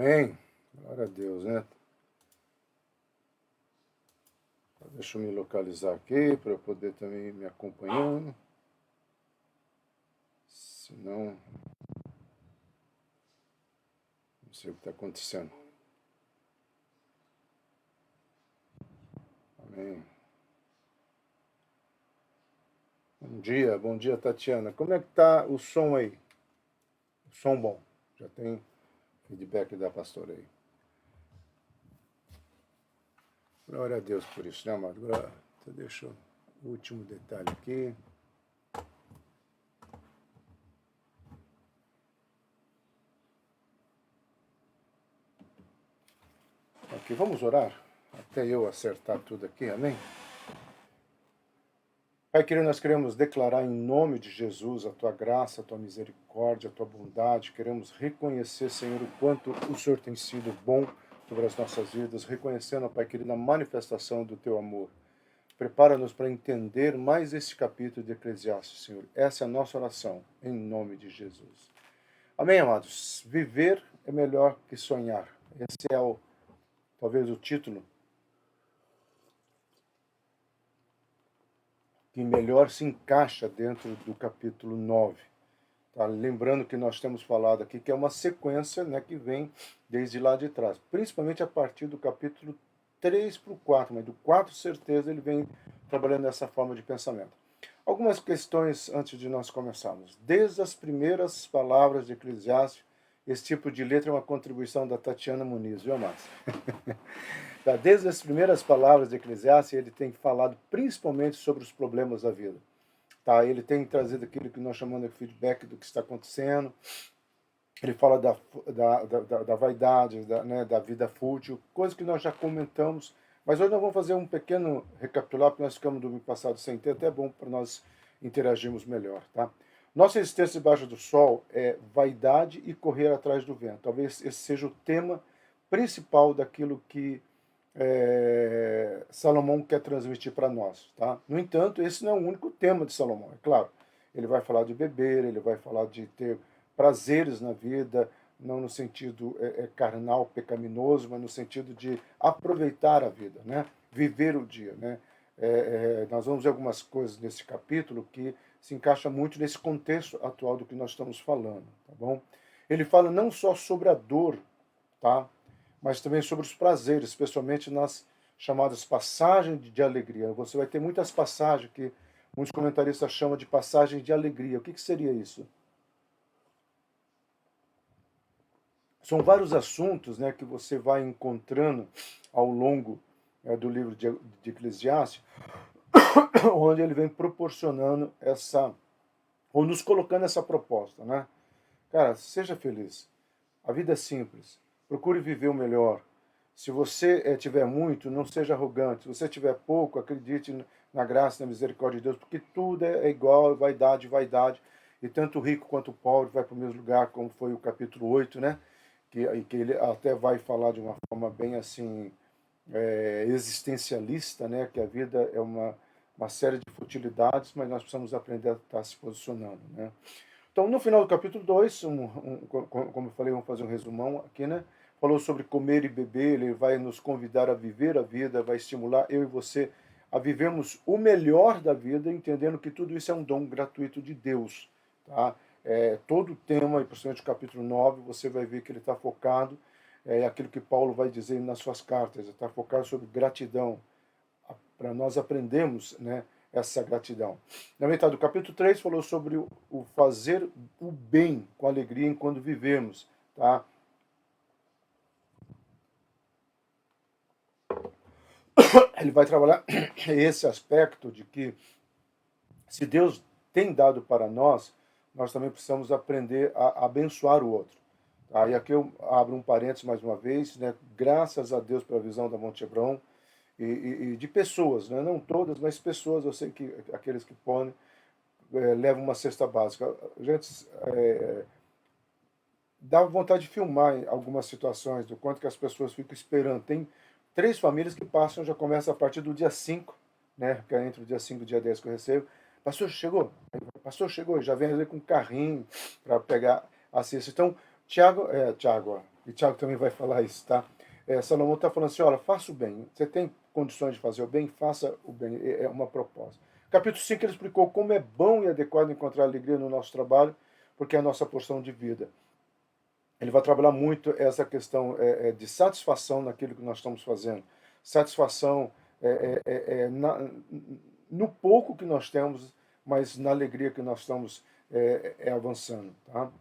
Amém? Glória a Deus, né? Deixa eu me localizar aqui para eu poder também me acompanhando. Senão, não sei o que está acontecendo. Amém. Bom dia, Tatiana. Como é que tá o som aí? O som bom. Já tem feedback da pastora aí. Glória a Deus por isso, né, amado? Deixa o último detalhe aqui. Aqui, vamos orar? Até eu acertar tudo aqui, amém? Pai querido, nós queremos declarar em nome de Jesus a tua graça, a tua misericórdia, a tua bondade. Queremos reconhecer, Senhor, o quanto o Senhor tem sido bom sobre as nossas vidas, reconhecendo, Pai querido, a manifestação do teu amor. Prepara-nos para entender mais este capítulo de Eclesiastes, Senhor. Essa é a nossa oração, em nome de Jesus. Amém, amados? Viver é melhor que sonhar. Esse é talvez o título que melhor se encaixa dentro do capítulo 9. Tá? Lembrando que nós temos falado aqui que é uma sequência, né, que vem desde lá de trás, principalmente a partir do capítulo 3 para o 4, mas do 4, certeza, ele vem trabalhando dessa forma de pensamento. Algumas questões antes de nós começarmos. Desde as primeiras palavras de Eclesiastes, esse tipo de letra é uma contribuição da Tatiana Muniz, viu, Márcio? Desde as primeiras palavras de Eclesiastes, ele tem falado principalmente sobre os problemas da vida. Tá? Ele tem trazido aquilo que nós chamamos de feedback do que está acontecendo. Ele fala da vaidade, né, da vida fútil, coisa que nós já comentamos. Mas hoje nós vamos fazer um pequeno recapitular, porque nós ficamos no domingo passado sem ter, até é bom para nós interagirmos melhor. Tá? Nossa existência debaixo do sol é vaidade e correr atrás do vento. Talvez esse seja o tema principal daquilo que Salomão quer transmitir para nós. Tá? No entanto, esse não é o único tema de Salomão, é claro. Ele vai falar de beber, ele vai falar de ter prazeres na vida, não no sentido carnal, pecaminoso, mas no sentido de aproveitar a vida, né? Viver o dia. Né? Nós vamos ver algumas coisas nesse capítulo que se encaixa muito nesse contexto atual do que nós estamos falando. Tá bom? Ele fala não só sobre a dor, tá? Mas também sobre os prazeres, especialmente nas chamadas passagens de alegria. Você vai ter muitas passagens que muitos comentaristas chamam de passagem de alegria. O que seria isso? São vários assuntos, né, que você vai encontrando ao longo do livro de Eclesiastes, onde ele vem proporcionando essa, ou nos colocando essa proposta, né? Cara, seja feliz. A vida é simples. Procure viver o melhor. Se você tiver muito, não seja arrogante. Se você tiver pouco, acredite na graça e na misericórdia de Deus, porque tudo é igual, vaidade, vaidade. E tanto o rico quanto o pobre vai para o mesmo lugar, como foi o capítulo 8, né? Que ele até vai falar de uma forma bem assim, existencialista, né? Que a vida é uma série de futilidades, mas nós precisamos aprender a estar se posicionando, né? Então, no final do capítulo 2, como eu falei, vamos fazer um resumão aqui, né? Falou sobre comer e beber, ele vai nos convidar a viver a vida, vai estimular eu e você a vivermos o melhor da vida, entendendo que tudo isso é um dom gratuito de Deus. Tá? Todo o tema, e principalmente o capítulo 9, você vai ver que ele está focado, aquilo que Paulo vai dizer nas suas cartas, está focado sobre gratidão, para nós aprendermos, né, essa gratidão. Na metade do capítulo 3 falou sobre o fazer o bem com alegria enquanto vivemos. Tá? Ele vai trabalhar esse aspecto de que se Deus tem dado para nós, nós também precisamos aprender a abençoar o outro. Tá? E aqui eu abro um parênteses mais uma vez, né? Graças a Deus pela visão da Monte Hebron e de pessoas, né? Não todas, mas pessoas, eu sei que aqueles que podem levam uma cesta básica. Gente, dá vontade de filmar algumas situações, do quanto que as pessoas ficam esperando. Tem 3 famílias que passam, já começa a partir do dia 5, né? Que é entre o dia 5 e o dia 10 que eu recebo. Pastor, chegou? Pastor, chegou. Já vem ali com um carrinho para pegar a cesta. Então, Tiago, e Tiago também vai falar isso, tá? Salomão está falando assim, olha, faça o bem. Você tem condições de fazer o bem, faça o bem. É uma proposta. Capítulo 5 ele explicou como é bom e adequado encontrar alegria no nosso trabalho, porque é a nossa porção de vida. Ele vai trabalhar muito essa questão de satisfação naquilo que nós estamos fazendo. Satisfação no pouco que nós temos, mas na alegria que nós estamos avançando. Tá?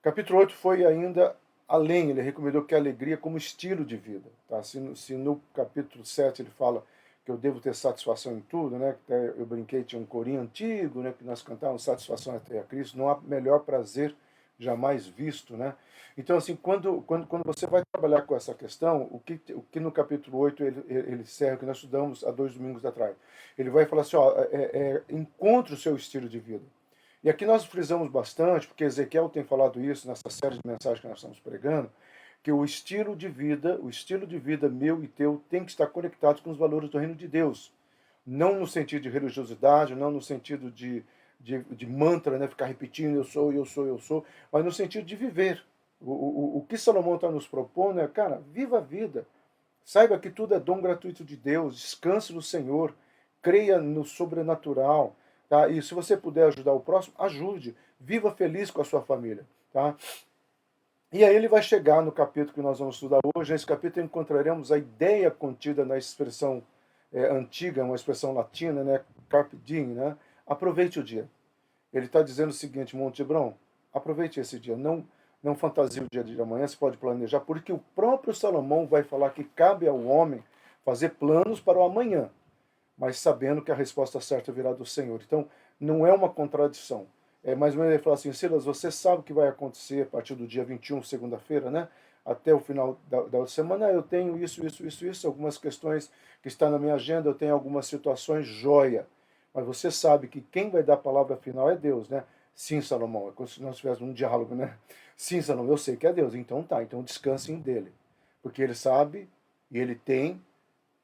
Capítulo 8 foi ainda além, ele recomendou que a alegria como estilo de vida. Tá? Se no capítulo 7 ele fala que eu devo ter satisfação em tudo, né? Até eu brinquei, tinha um corinho antigo, né? Que nós cantávamos satisfação até a Cristo, não há melhor prazer jamais visto, né? Então, assim, quando você vai trabalhar com essa questão, o que no capítulo 8 ele serve, que nós estudamos há 2 domingos atrás, ele vai falar assim, ó, encontre o seu estilo de vida. E aqui nós frisamos bastante, porque Ezequiel tem falado isso nessa série de mensagens que nós estamos pregando, que o estilo de vida meu e teu tem que estar conectado com os valores do reino de Deus. Não no sentido de religiosidade, não no sentido de mantra, né, ficar repetindo eu sou, eu sou, eu sou, mas no sentido de viver. O que Salomão está nos propondo é, cara, viva a vida. Saiba que tudo é dom gratuito de Deus, descanse no Senhor, creia no sobrenatural. Tá? E se você puder ajudar o próximo, ajude. Viva feliz com a sua família. Tá? E aí ele vai chegar no capítulo que nós vamos estudar hoje. Nesse capítulo encontraremos a ideia contida na expressão antiga, uma expressão latina, né? Carpe diem, né? Aproveite o dia. Ele está dizendo o seguinte, Monte Hebron, aproveite esse dia, não fantasie o dia de amanhã, você pode planejar, porque o próprio Salomão vai falar que cabe ao homem fazer planos para o amanhã, mas sabendo que a resposta certa virá do Senhor. Então, não é uma contradição. Mais ou menos ele fala assim, Silas, você sabe o que vai acontecer a partir do dia 21, segunda-feira, né? Até o final da semana, eu tenho isso, algumas questões que estão na minha agenda, eu tenho algumas situações, joia. Mas você sabe que quem vai dar a palavra final é Deus, né? Sim, Salomão, é como se nós tivéssemos um diálogo, né? Sim, Salomão, eu sei que é Deus, então tá, então descansem dele. Porque ele sabe e ele tem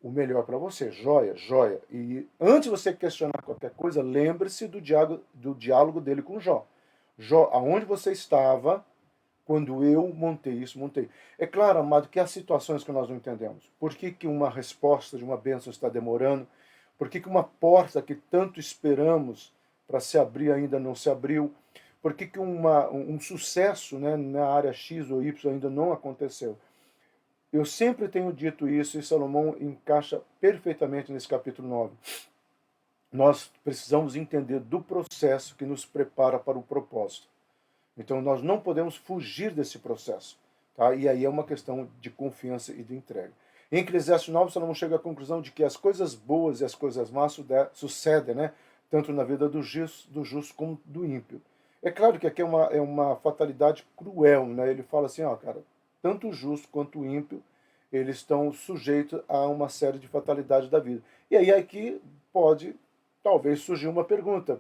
o melhor para você, joia, joia. E antes de você questionar qualquer coisa, lembre-se do diálogo dele com Jó. Jó, aonde você estava quando eu montei isso, montei. É claro, amado, que há situações que nós não entendemos. Por que uma resposta de uma bênção está demorando? Por que uma porta que tanto esperamos para se abrir ainda não se abriu? Por que um sucesso, né, na área X ou Y ainda não aconteceu? Eu sempre tenho dito isso e Salomão encaixa perfeitamente nesse capítulo 9. Nós precisamos entender do processo que nos prepara para o propósito. Então nós não podemos fugir desse processo. Tá? E aí é uma questão de confiança e de entrega. Em Eclesiastes 9, Salomão chega à conclusão de que as coisas boas e as coisas más sucedem, né? Tanto na vida do justo como do ímpio. É claro que aqui é uma fatalidade cruel. Né? Ele fala assim, ó, cara, tanto o justo quanto o ímpio, eles estão sujeitos a uma série de fatalidades da vida. E aí aqui pode, talvez, surgir uma pergunta.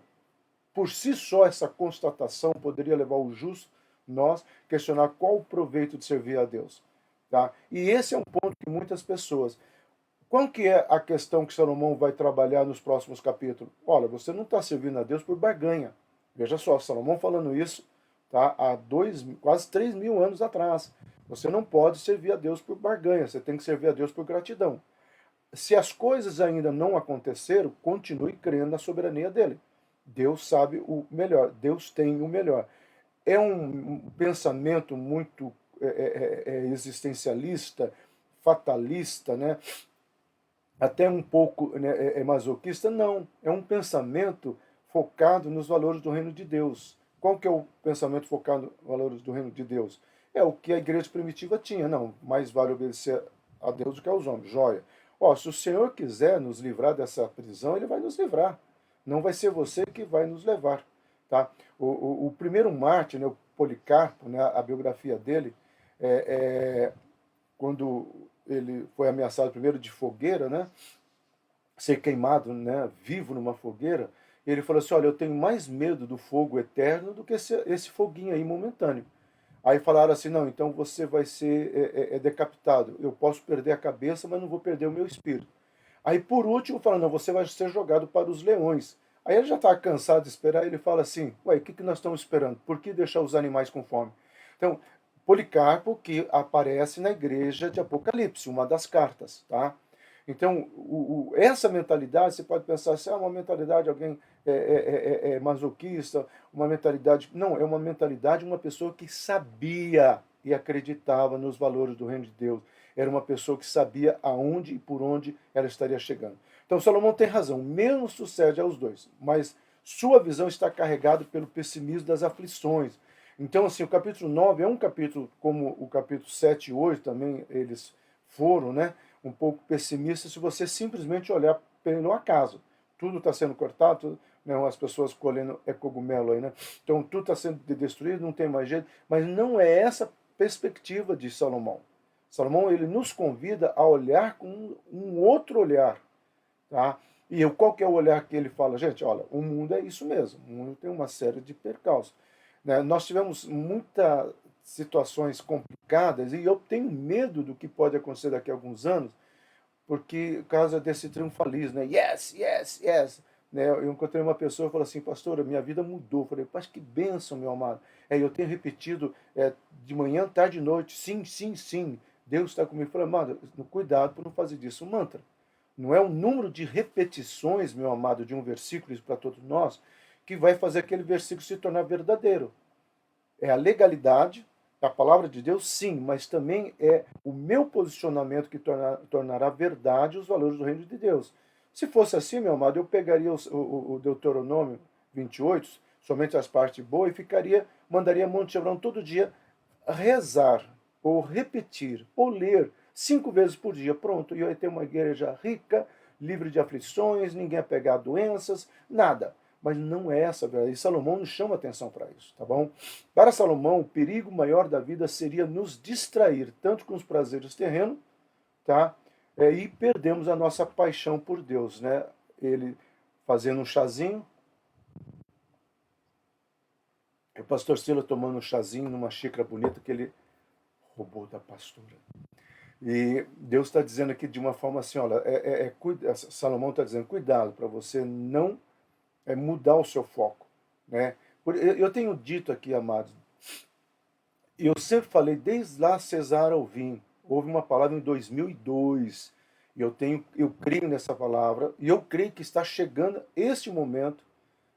Por si só, essa constatação poderia levar o justo, nós, questionar qual o proveito de servir a Deus. Tá? E esse é um ponto que muitas pessoas... Qual que é a questão que Salomão vai trabalhar nos próximos capítulos? Olha, você não está servindo a Deus por barganha. Veja só, Salomão falando isso, tá, há quase 3.000 anos atrás. Você não pode servir a Deus por barganha, você tem que servir a Deus por gratidão. Se as coisas ainda não aconteceram, continue crendo na soberania dele. Deus sabe o melhor, Deus tem o melhor. É um pensamento muito existencialista, fatalista, né? Até um pouco, né, masoquista? Não, é um pensamento focado nos valores do reino de Deus. Qual que é o pensamento focado nos valores do reino de Deus? É o que a igreja primitiva tinha. Não, mais vale obedecer a Deus do que aos homens. Joia. Ó, se o Senhor quiser nos livrar dessa prisão, ele vai nos livrar. Não vai ser você que vai nos levar. Tá? O primeiro mártir, né, o Policarpo, né, a biografia dele, quando ele foi ameaçado primeiro de fogueira, né, ser queimado, né, vivo numa fogueira, ele falou assim, olha, eu tenho mais medo do fogo eterno do que esse foguinho aí momentâneo. Aí falaram assim, não, então você vai ser decapitado. Eu posso perder a cabeça, mas não vou perder o meu espírito. Aí por último falaram, não, você vai ser jogado para os leões. Aí ele já está cansado de esperar, ele fala assim, ué, o que nós estamos esperando? Por que deixar os animais com fome? Então, Policarpo, que aparece na igreja de Apocalipse, uma das cartas, tá? Então, essa mentalidade, você pode pensar assim, uma mentalidade de alguém masoquista, uma mentalidade... Não, é uma mentalidade de uma pessoa que sabia e acreditava nos valores do reino de Deus. Era uma pessoa que sabia aonde e por onde ela estaria chegando. Então, Salomão tem razão, menos sucede aos dois, mas sua visão está carregada pelo pessimismo das aflições. Então, assim, o capítulo 9 é um capítulo, como o capítulo 7 e 8 também eles foram, né? Um pouco pessimista se você simplesmente olhar pelo acaso. Tudo está sendo cortado, tudo, né, as pessoas colhendo cogumelo aí, né? Então tudo está sendo destruído, não tem mais jeito. Mas não é essa perspectiva de Salomão. Salomão ele nos convida a olhar com um outro olhar, tá? E qual que é o olhar que ele fala? Gente, olha, o mundo é isso mesmo. O mundo tem uma série de percalços. Né? Nós tivemos muitas situações complicadas e eu tenho medo do que pode acontecer daqui a alguns anos, porque por causa desse triunfalismo, né? Yes, yes, yes. Né? Eu encontrei uma pessoa e falou assim, pastora, minha vida mudou. Eu falei, mas que bênção, meu amado. Eu tenho repetido de manhã, tarde e noite, sim, sim, sim. Deus está comigo. Eu falei, amado, cuidado por não fazer disso um mantra. Não é o número de repetições, meu amado, de um versículo, isso para todos nós, que vai fazer aquele versículo se tornar verdadeiro. É a legalidade da palavra de Deus, sim, mas também é o meu posicionamento que tornará verdade os valores do reino de Deus. Se fosse assim, meu amado, eu pegaria o Deuteronômio 28, somente as partes boas, e mandaria Monte Hebrão todo dia rezar, ou repetir, ou ler 5 vezes por dia. Pronto, e eu ia ter uma igreja rica, livre de aflições, ninguém ia pegar doenças, nada. Mas não é essa a verdade. E Salomão nos chama atenção para isso, tá bom? Para Salomão, o perigo maior da vida seria nos distrair tanto com os prazeres terrenos, tá? E perdemos a nossa paixão por Deus, né? Ele fazendo um chazinho, o pastor Sila tomando um chazinho numa xícara bonita que ele roubou da pastora. E Deus está dizendo aqui de uma forma assim, olha, Salomão está dizendo, cuidado para você não mudar o seu foco, né? Eu tenho dito aqui, amados, e eu sempre falei, desde lá Cesar ao Vim, houve uma palavra em 2002, e eu creio nessa palavra, e eu creio que está chegando este momento,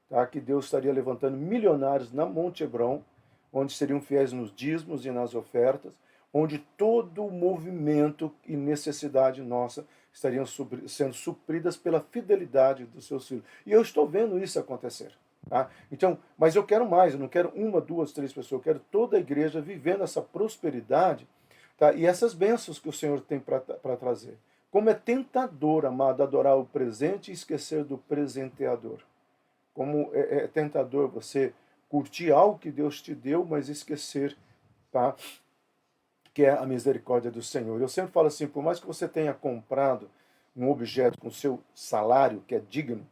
tá, que Deus estaria levantando milionários na Monte Hebron, onde seriam fiéis nos dízimos e nas ofertas, onde todo o movimento e necessidade nossa estariam sendo supridas pela fidelidade dos seus filhos. E eu estou vendo isso acontecer. Tá? Então, mas eu quero mais, eu não quero uma, duas, três pessoas, eu quero toda a igreja vivendo essa prosperidade, tá? E essas bênçãos que o Senhor tem para trazer. Como é tentador, amado, adorar o presente e esquecer do presenteador. Como é tentador você curtir algo que Deus te deu, mas esquecer, tá, que é a misericórdia do Senhor. Eu sempre falo assim, por mais que você tenha comprado um objeto com seu salário, que é digno,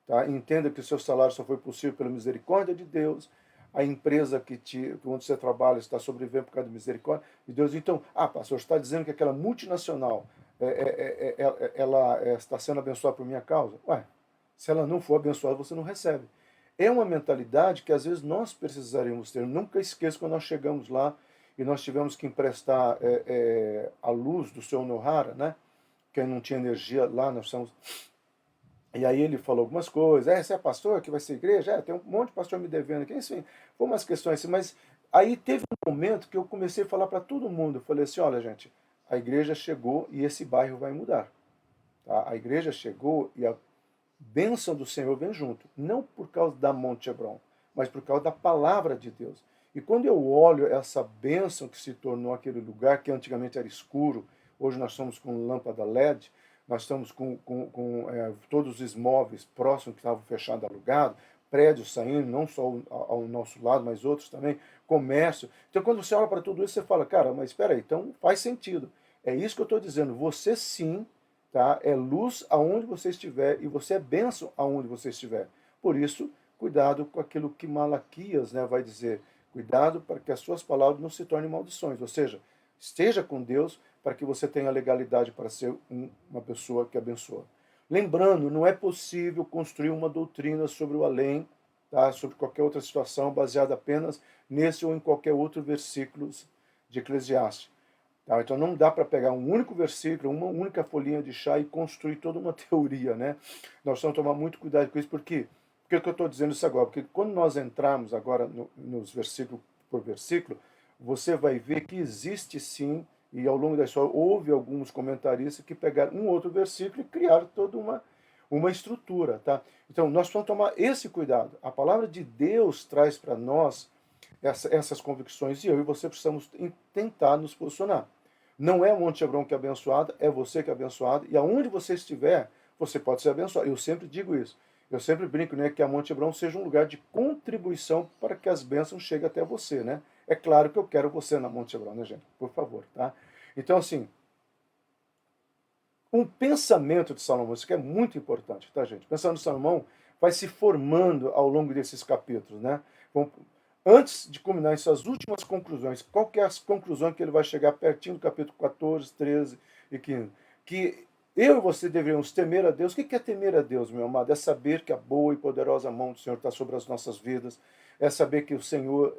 tá, entenda que o seu salário só foi possível pela misericórdia de Deus, a empresa onde você trabalha está sobrevivendo por causa da misericórdia de Deus. Então, pastor, você está dizendo que aquela multinacional ela está sendo abençoada por minha causa? Ué, se ela não for abençoada, você não recebe. É uma mentalidade que às vezes nós precisaremos ter. Nunca esqueça quando nós chegamos lá e nós tivemos que emprestar a luz do seu Nohara, né? Que não tinha energia lá, nós estamos... E aí ele falou algumas coisas, você é pastor, que vai ser igreja? Tem um monte de pastor me devendo aqui, enfim, foi umas questões assim, mas aí teve um momento que eu comecei a falar para todo mundo, eu falei assim, olha gente, a igreja chegou e esse bairro vai mudar. Tá? A igreja chegou e a bênção do Senhor vem junto, não por causa da Monte Hebron, mas por causa da palavra de Deus. E quando eu olho essa bênção que se tornou aquele lugar que antigamente era escuro, hoje nós estamos com lâmpada LED, nós estamos com todos os imóveis próximos que estavam fechados, alugados, prédios saindo, não só ao nosso lado, mas outros também, comércio. Então, quando você olha para tudo isso, você fala, cara, mas espera aí, então faz sentido. É isso que eu estou dizendo, você sim, tá, é luz aonde você estiver e você é bênção aonde você estiver. Por isso, cuidado com aquilo que Malaquias, né, vai dizer, cuidado para que as suas palavras não se tornem maldições, ou seja, esteja com Deus para que você tenha legalidade para ser uma pessoa que abençoa. Lembrando, não é possível construir uma doutrina sobre o além, tá? Sobre qualquer outra situação, baseada apenas nesse ou em qualquer outro versículo, de Eclesiastes. Tá? Então não dá para pegar um único versículo, uma única folhinha de chá e construir toda uma teoria, né? Nós temos que tomar muito cuidado com isso, porque por que eu estou dizendo isso agora? Porque quando nós entrarmos agora nos versículo por versículo, você vai ver que existe sim, e ao longo da história houve alguns comentaristas que pegaram um outro versículo e criaram toda uma estrutura, tá? Então nós precisamos tomar esse cuidado. A palavra de Deus traz para nós essas convicções e eu e você precisamos tentar nos posicionar. Não é o Monte Hebron que é abençoado, é você que é abençoado, e aonde você estiver, você pode ser abençoado. Eu sempre digo isso. Eu sempre brinco, né, que a Monte Hebron seja um lugar de contribuição para que as bênçãos cheguem até você, né? É claro que eu quero você na Monte Hebron, né, gente? Por favor, tá? Então, assim, um pensamento de Salomão, isso que é muito importante, tá, gente? O pensamento de Salomão vai se formando ao longo desses capítulos, né? Antes de culminar essas últimas conclusões, qual que é as conclusões que ele vai chegar pertinho do capítulo 14, 13 e 15? Que eu e você deveríamos temer a Deus. O que é temer a Deus, meu amado? É saber que a boa e poderosa mão do Senhor está sobre as nossas vidas, é saber que o Senhor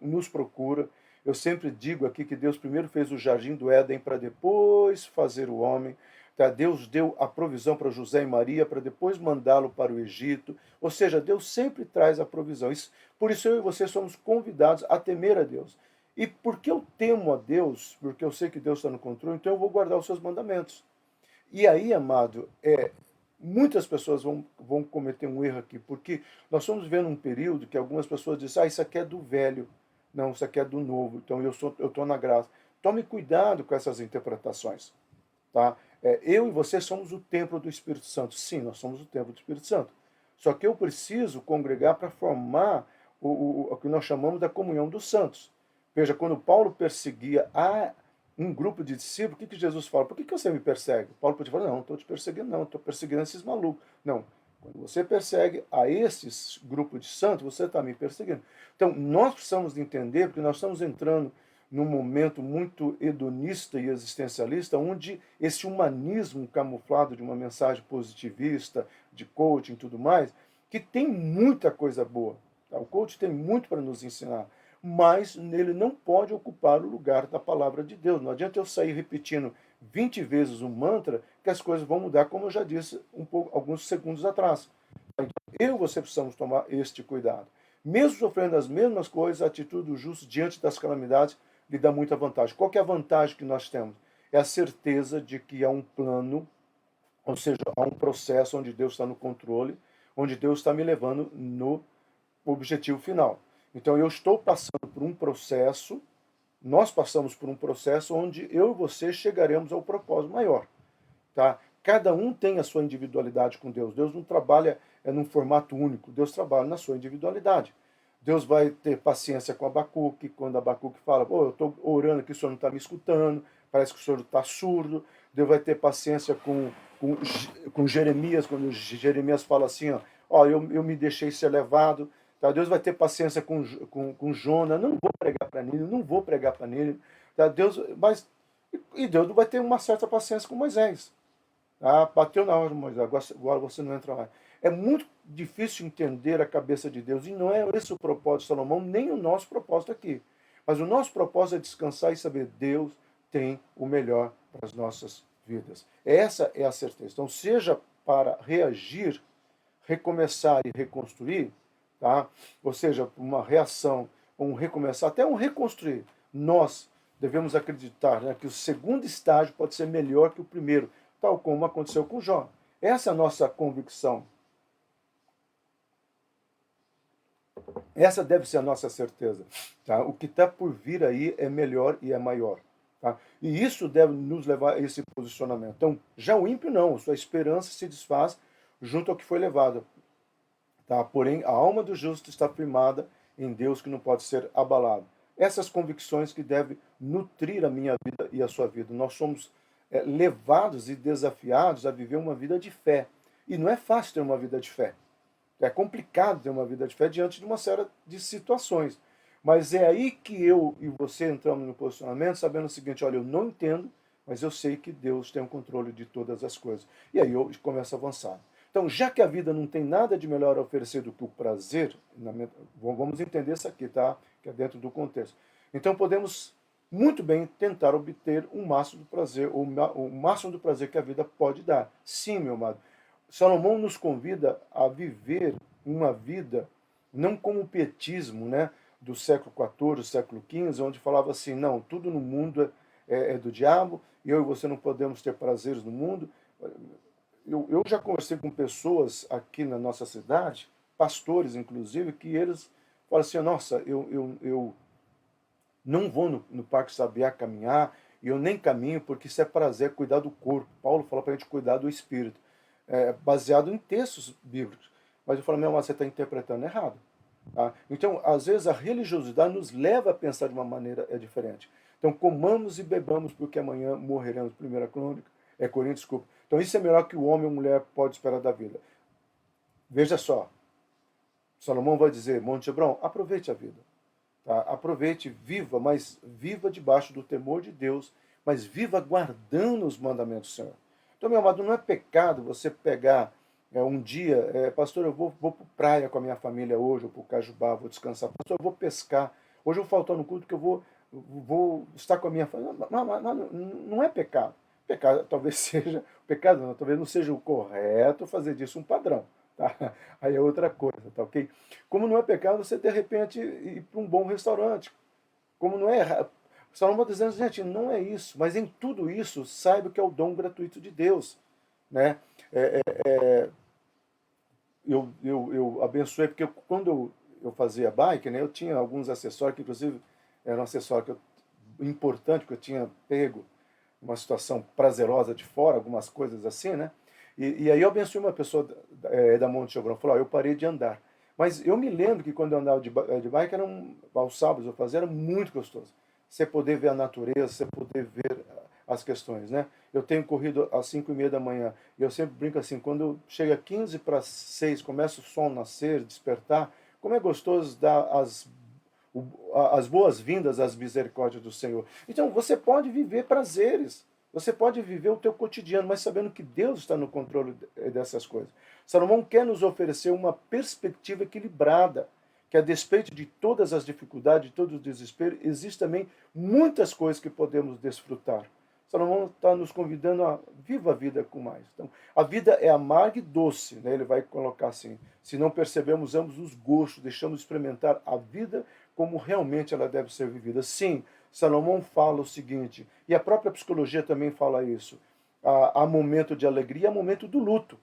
nos procura. Eu sempre digo aqui que Deus primeiro fez o jardim do Éden para depois fazer o homem. Tá? Deus deu a provisão para José e Maria para depois mandá-lo para o Egito. Ou seja, Deus sempre traz a provisão. Por isso eu e você somos convidados a temer a Deus. E porque eu temo a Deus, porque eu sei que Deus está no controle, então eu vou guardar os seus mandamentos. E aí, amado, muitas pessoas vão cometer um erro aqui, porque nós estamos vendo um período que algumas pessoas dizem, isso aqui é do velho, não, isso aqui é do novo, então eu estou na graça. Tome cuidado com essas interpretações. Tá? Eu e você somos o templo do Espírito Santo. Sim, nós somos o templo do Espírito Santo. Só que eu preciso congregar para formar o que nós chamamos da comunhão dos santos. Veja, quando Paulo perseguia um grupo de discípulos, o que Jesus fala? Por que você me persegue? Paulo pode falar, não estou te perseguindo, não, estou perseguindo esses malucos. Não, quando você persegue a esses grupos de santos, você está me perseguindo. Então, nós precisamos entender, porque nós estamos entrando num momento muito hedonista e existencialista, onde esse humanismo camuflado de uma mensagem positivista, de coaching e tudo mais, que tem muita coisa boa. Tá? O coaching tem muito para nos ensinar, mas ele não pode ocupar o lugar da palavra de Deus. Não adianta eu sair repetindo 20 vezes um mantra que as coisas vão mudar, como eu já disse alguns segundos atrás. Então, eu e você precisamos tomar este cuidado. Mesmo sofrendo as mesmas coisas, a atitude do justo diante das calamidades lhe dá muita vantagem. Qual que é a vantagem que nós temos? É a certeza de que há um plano, ou seja, há um processo onde Deus está no controle, onde Deus está me levando no objetivo final. Então eu estou passando por um processo, nós passamos por um processo onde eu e você chegaremos ao propósito maior. Tá? Cada um tem a sua individualidade com Deus. Deus não trabalha num formato único, Deus trabalha na sua individualidade. Deus vai ter paciência com Abacuque, quando Abacuque fala, eu estou orando que o senhor não está me escutando, parece que o senhor está surdo. Deus vai ter paciência com Jeremias, quando Jeremias fala assim, eu me deixei ser levado. Tá? Deus vai ter paciência com Jonas, não vou pregar para Nínive, não vou pregar para Nínive. Tá? E Deus vai ter uma certa paciência com Moisés. Ah, bateu na hora de Moisés, agora você não entra mais. É muito difícil entender a cabeça de Deus, e não é esse o propósito de Salomão, nem o nosso propósito aqui. Mas o nosso propósito é descansar e saber que Deus tem o melhor para as nossas vidas. Essa é a certeza. Então, seja para reagir, recomeçar e reconstruir, tá? Ou seja, uma reação, um recomeçar, até um reconstruir, nós devemos acreditar, né, que o segundo estágio pode ser melhor que o primeiro, tal como aconteceu com Jó. Essa é a nossa convicção. Essa deve ser a nossa certeza. Tá? O que está por vir aí é melhor e é maior. Tá? E isso deve nos levar a esse posicionamento. Então, já o ímpio não, sua esperança se desfaz junto ao que foi levado. Tá? Porém, a alma do justo está firmada em Deus, que não pode ser abalado. Essas convicções que devem nutrir a minha vida e a sua vida. Nós somos levados e desafiados a viver uma vida de fé. E não é fácil ter uma vida de fé. É complicado ter uma vida de fé diante de uma série de situações. Mas é aí que eu e você entramos no posicionamento, sabendo o seguinte, olha, eu não entendo, mas eu sei que Deus tem o controle de todas as coisas. E aí eu começo a avançar. Então, já que a vida não tem nada de melhor a oferecer do que o prazer, vamos entender isso aqui, tá? Que é dentro do contexto. Então podemos muito bem tentar obter o máximo do prazer, o máximo do prazer que a vida pode dar. Sim, meu amado. Salomão nos convida a viver uma vida não como o pietismo, né, do século XIV, século XV, onde falava assim, não, tudo no mundo é do diabo, e eu e você não podemos ter prazeres no mundo. Eu já conversei com pessoas aqui na nossa cidade, pastores inclusive, que eles falam assim, nossa, eu não vou no Parque Sabiá caminhar, e eu nem caminho porque isso é prazer, cuidar do corpo. Paulo fala para a gente cuidar do espírito, baseado em textos bíblicos. Mas eu falo, meu, mas você está interpretando errado. Tá? Então, às vezes, a religiosidade nos leva a pensar de uma maneira diferente. Então, comamos e bebamos porque amanhã morreremos. Primeira Crônica, Coríntios, desculpa. Então, isso é melhor que o homem ou mulher pode esperar da vida. Veja só, Salomão vai dizer, Monte Hebron, aproveite a vida. Tá? Aproveite, viva, mas viva debaixo do temor de Deus, mas viva guardando os mandamentos do Senhor. Então, meu amado, não é pecado você pegar um dia, pastor, eu vou para praia com a minha família hoje, ou para o Cajubá, vou descansar. Pastor, eu vou pescar. Hoje eu vou faltar no culto que eu vou estar com a minha família. Não é pecado. Pecado talvez seja, pecado não, talvez não seja o correto fazer disso um padrão. Tá? Aí é outra coisa, tá ok? Como não é pecado você de repente ir para um bom restaurante. Como não é errado. Salomão está dizendo, gente, não é isso, mas em tudo isso, saiba que é o dom gratuito de Deus. Né? Eu abençoei, porque quando eu fazia bike, né, eu tinha alguns acessórios, que inclusive era um acessório importante, que eu tinha pego uma situação prazerosa de fora, algumas coisas assim, né? E aí eu abençoei uma pessoa da Monte Chevron, falou, eu parei de andar. Mas eu me lembro que quando eu andava de bike, aos sábados eu fazia, era muito gostoso. Você poder ver a natureza, você poder ver as questões, né? Eu tenho corrido às 5:30 da manhã, e eu sempre brinco assim, quando chega 15 para 6, começa o sol nascer, despertar, como é gostoso dar as boas-vindas às misericórdias do Senhor. Então, você pode viver prazeres, você pode viver o teu cotidiano, mas sabendo que Deus está no controle dessas coisas. Salomão quer nos oferecer uma perspectiva equilibrada, que a despeito de todas as dificuldades, de todo o desespero, existe também muitas coisas que podemos desfrutar. Salomão está nos convidando a viva a vida com mais. Então, a vida é amarga e doce, né? Ele vai colocar assim. Se não percebemos ambos os gostos, deixamos de experimentar a vida como realmente ela deve ser vivida. Sim, Salomão fala o seguinte, e a própria psicologia também fala isso. Há momento de alegria, há momento do luto.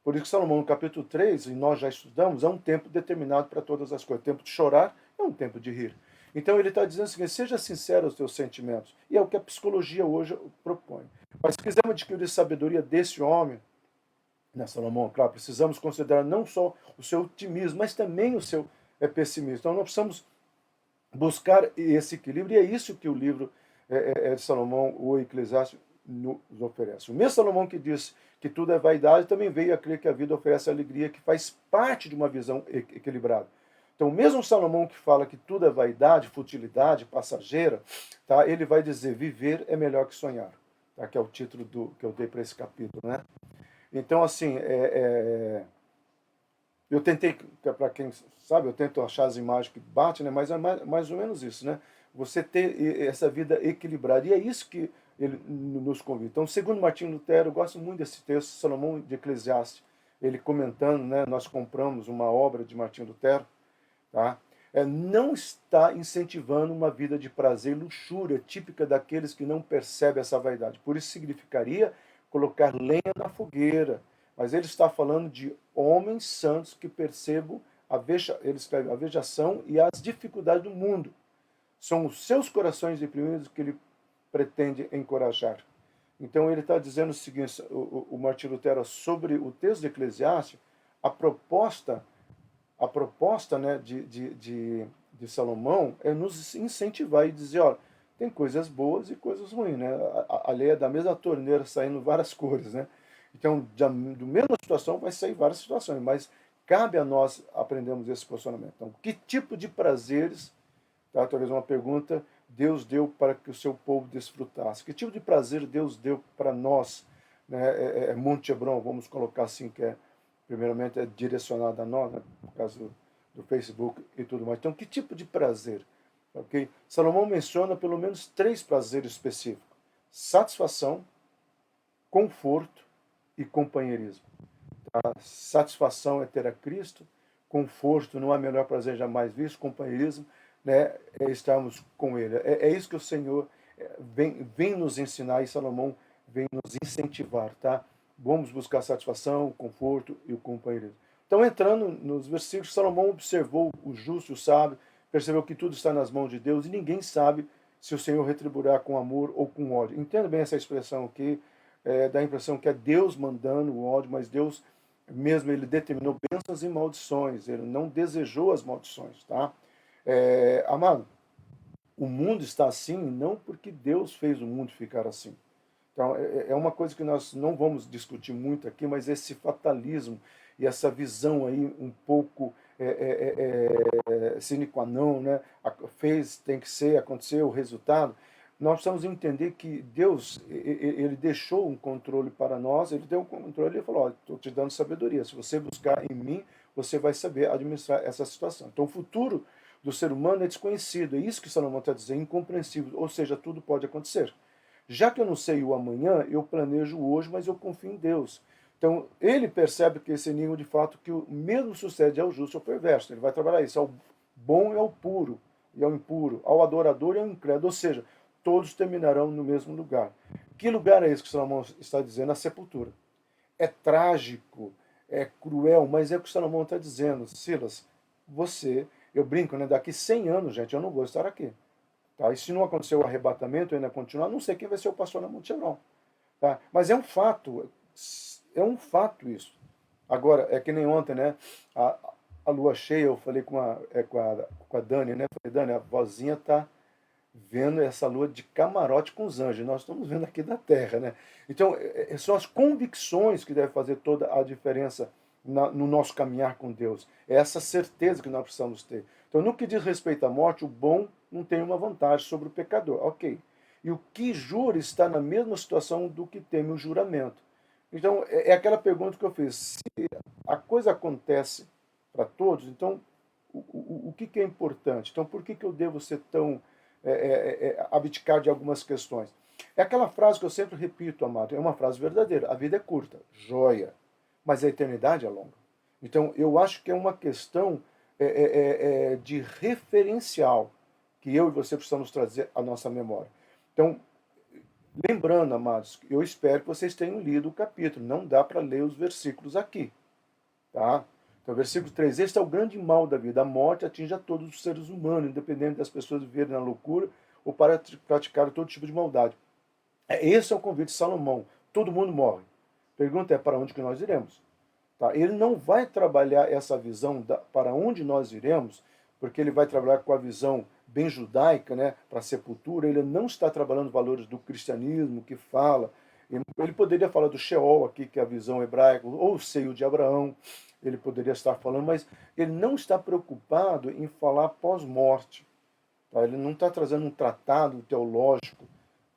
Por isso que Salomão, no capítulo 3, e nós já estudamos, é um tempo determinado para todas as coisas. O tempo de chorar é um tempo de rir. Então ele está dizendo o seguinte, seja sincero aos teus sentimentos. E é o que a psicologia hoje propõe. Mas se quisermos adquirir sabedoria desse homem, né, Salomão, claro, precisamos considerar não só o seu otimismo, mas também o seu pessimismo. Então nós precisamos buscar esse equilíbrio, e é isso que o livro de Salomão, o Eclesiastes, nos oferece. O mesmo Salomão que disse que tudo é vaidade, também veio a crer que a vida oferece alegria, que faz parte de uma visão equilibrada. Então, o mesmo Salomão que fala que tudo é vaidade, futilidade, passageira, tá? Ele vai dizer, viver é melhor que sonhar, tá? Que é o título que eu dei para esse capítulo, né? Então, assim, eu tentei, para quem sabe, eu tento achar as imagens que batem, né? Mas é mais ou menos isso, né? Você ter essa vida equilibrada. E é isso que ele nos convida. Então, segundo Martinho Lutero, eu gosto muito desse texto, Salomão de Eclesiastes, ele comentando, né? Nós compramos uma obra de Martinho Lutero, tá? Não está incentivando uma vida de prazer e luxúria típica daqueles que não percebem essa vaidade. Por isso significaria colocar lenha na fogueira. Mas ele está falando de homens santos que percebam ele escreve, a vejação e as dificuldades do mundo. São os seus corações deprimidos que ele pretende encorajar. Então ele está dizendo o seguinte, o Martinho Lutero, sobre o texto de Eclesiastes, a proposta né, de Salomão é nos incentivar e dizer, olha, tem coisas boas e coisas ruins, né? A lei é da mesma torneira saindo várias cores, né? Então, do mesma situação vai sair várias situações, mas cabe a nós aprendermos esse posicionamento. Então, que tipo de prazeres, tá? Talvez uma pergunta, Deus deu para que o seu povo desfrutasse? Que tipo de prazer Deus deu para nós, né? Monte Hebron, vamos colocar assim, que primeiramente é direcionado a nós, né? Por causa do Facebook e tudo mais. Então, que tipo de prazer? Ok? Salomão menciona pelo menos 3 prazeres específicos: satisfação, conforto e companheirismo. A satisfação é ter a Cristo, conforto, não há melhor prazer jamais visto, companheirismo, né, é estarmos com Ele. É isso que o Senhor vem nos ensinar, e Salomão vem nos incentivar, tá? Vamos buscar satisfação, o conforto e o companheirismo. Então, entrando nos versículos, Salomão observou o justo e o sábio, percebeu que tudo está nas mãos de Deus e ninguém sabe se o Senhor retribuirá com amor ou com ódio. Entenda bem essa expressão aqui, dá a impressão que é Deus mandando o ódio, mas Deus mesmo ele determinou bênçãos e maldições, ele não desejou as maldições, tá? Amado, o mundo está assim não porque Deus fez o mundo ficar assim. Então, é uma coisa que nós não vamos discutir muito aqui, mas esse fatalismo e essa visão aí um pouco sine qua non, né? Fez, tem que ser, aconteceu, o resultado. Nós precisamos entender que Deus, ele deixou um controle para nós, ele deu um controle e falou, estou te dando sabedoria, se você buscar em mim, você vai saber administrar essa situação. Então, o futuro do ser humano é desconhecido, é isso que Salomão está dizendo, incompreensível, ou seja, tudo pode acontecer. Já que eu não sei o amanhã, eu planejo hoje, mas eu confio em Deus. Então, ele percebe que esse enigma, de fato, que o mesmo sucede ao justo e ao perverso. Ele vai trabalhar isso, ao bom e ao puro, e ao impuro, ao adorador e ao incrédulo. Ou seja, todos terminarão no mesmo lugar. Que lugar é esse que Salomão está dizendo? A sepultura. É trágico, é cruel, mas é o que Salomão está dizendo. Silas, você, eu brinco, né? Daqui 100 anos, gente, eu não vou estar aqui. Tá? E se não acontecer o arrebatamento, ainda continuar, não sei quem vai ser o pastor na Monte Hebron. Tá? Mas é um fato isso. Agora, é que nem ontem, né? A lua cheia, eu falei com a Dani, né? Falei, Dani, a vozinha tá vendo essa lua de camarote com os anjos. Nós estamos vendo aqui da Terra, né? Então, são as convicções que devem fazer toda a diferença no nosso caminhar com Deus. É essa certeza que nós precisamos ter. Então, no que diz respeito à morte, o bom não tem uma vantagem sobre o pecador. Ok. E o que jura está na mesma situação do que teme o juramento. Então, é aquela pergunta que eu fiz. Se a coisa acontece para todos, então, o que é importante? Então, por que eu devo ser tão abdicar de algumas questões? É aquela frase que eu sempre repito, amado, é uma frase verdadeira. A vida é curta, joia, mas a eternidade é longa. Então, eu acho que é uma questão de referencial que eu e você precisamos trazer à nossa memória. Então, lembrando, amados, eu espero que vocês tenham lido o capítulo. Não dá para ler os versículos aqui. Tá? Então, versículo 3. Este é o grande mal da vida. A morte atinge a todos os seres humanos, independente das pessoas viverem na loucura ou para praticar todo tipo de maldade. Esse é o convite de Salomão. Todo mundo morre. Pergunta é para onde que nós iremos? Tá? Ele não vai trabalhar essa visão para onde nós iremos, porque ele vai trabalhar com a visão bem judaica, né, para a sepultura. Ele não está trabalhando valores do cristianismo que fala. Ele poderia falar do Sheol aqui, que é a visão hebraica, ou o seio de Abraão. Ele poderia estar falando, mas ele não está preocupado em falar pós-morte. Tá? Ele não está trazendo um tratado teológico,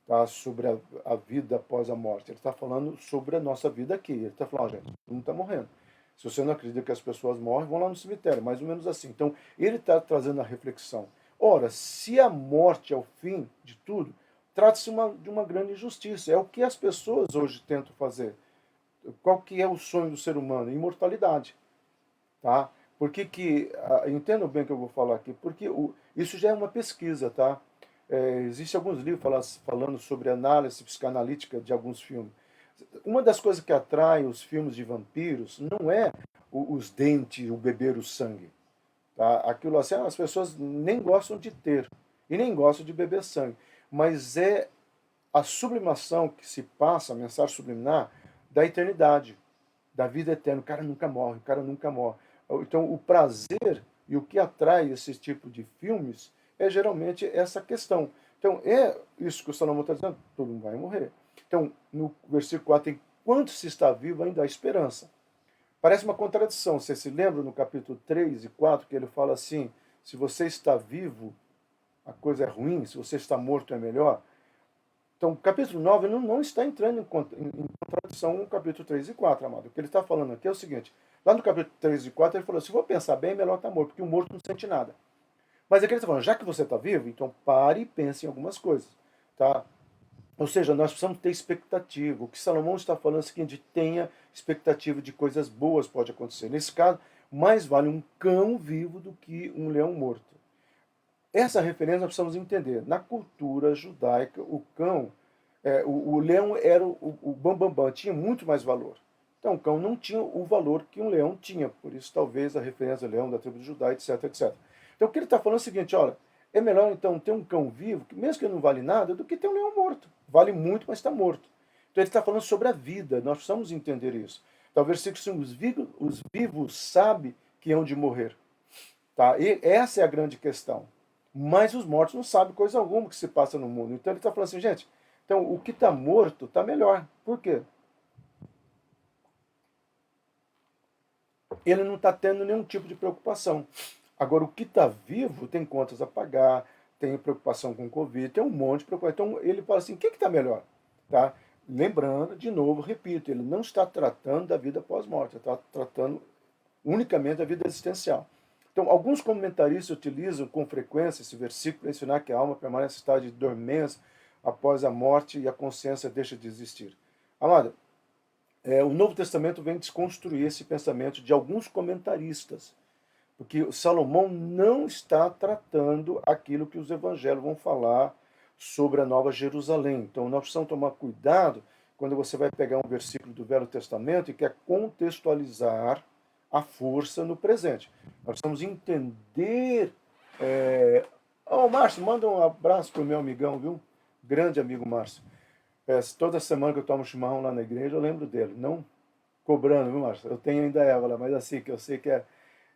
tá, sobre a vida após a morte. Ele está falando sobre a nossa vida aqui. Ele está falando, gente, todo mundo está morrendo. Se você não acredita que as pessoas morrem, vão lá no cemitério, mais ou menos assim. Então, ele está trazendo a reflexão. Ora, se a morte é o fim de tudo, trata-se de uma grande injustiça. É o que as pessoas hoje tentam fazer. Qual que é o sonho do ser humano? Imortalidade. Tá? Por que entendam bem o que eu vou falar aqui, porque isso já é uma pesquisa, tá? Existem alguns livros falando sobre análise psicanalítica de alguns filmes. Uma das coisas que atrai os filmes de vampiros não é os dentes, o beber o sangue. Tá? Aquilo assim, as pessoas nem gostam de ter e nem gostam de beber sangue. Mas é a sublimação que se passa, a mensagem subliminar, da eternidade, da vida eterna. O cara nunca morre, o cara nunca morre. Então, o prazer e o que atrai esse tipo de filmes é geralmente essa questão. Então, é isso que o Salomão está dizendo: todo mundo vai morrer. Então, no versículo 4, enquanto se está vivo, ainda há esperança. Parece uma contradição. Você se lembra no capítulo 3 e 4 que ele fala assim: se você está vivo, a coisa é ruim, se você está morto, é melhor. Então, o capítulo 9 não está entrando em contradição com o capítulo 3 e 4, amado. O que ele está falando aqui é o seguinte: lá no capítulo 3 e 4, ele falou: se for pensar bem, é melhor estar morto, porque o morto não sente nada. Mas aqui ele está falando, já que você está vivo, então pare e pense em algumas coisas. Tá? Ou seja, nós precisamos ter expectativa. O que Salomão está falando é o seguinte: tenha expectativa de coisas boas pode acontecer. Nesse caso, mais vale um cão vivo do que um leão morto. Essa referência nós precisamos entender. Na cultura judaica, o cão, o leão era o bambambam, tinha muito mais valor. Então, o cão não tinha o valor que um leão tinha. Por isso, talvez, a referência ao leão da tribo de Judá, etc, etc. Então, o que ele está falando é o seguinte: olha, é melhor, então, ter um cão vivo, que mesmo que não vale nada, do que ter um leão morto. Vale muito, mas está morto. Então, ele está falando sobre a vida. Nós precisamos entender isso. Então, o versículo 5, os vivos sabem que hão de morrer. Tá? E essa é a grande questão. Mas os mortos não sabem coisa alguma que se passa no mundo. Então ele está falando assim, gente, então o que está morto está melhor. Por quê? Ele não está tendo nenhum tipo de preocupação. Agora, o que está vivo tem contas a pagar, tem preocupação com o Covid, tem um monte de preocupação. Então ele fala assim, o que está melhor? Tá? Lembrando, de novo, repito, ele não está tratando da vida pós-morte, ele está tratando unicamente da vida existencial. Então, alguns comentaristas utilizam com frequência esse versículo para ensinar que a alma permanece em estado de dormência após a morte e a consciência deixa de existir. Amado, o Novo Testamento vem desconstruir esse pensamento de alguns comentaristas, porque Salomão não está tratando aquilo que os evangelhos vão falar sobre a Nova Jerusalém. Então, nós precisamos tomar cuidado quando você vai pegar um versículo do Velho Testamento e quer contextualizar a força no presente. Nós precisamos entender. Márcio, manda um abraço pro meu amigão, viu? Grande amigo Márcio. Toda semana que eu tomo chimarrão lá na igreja, eu lembro dele. Não cobrando, viu, Márcio? Eu tenho ainda ela lá, mas assim, que eu sei que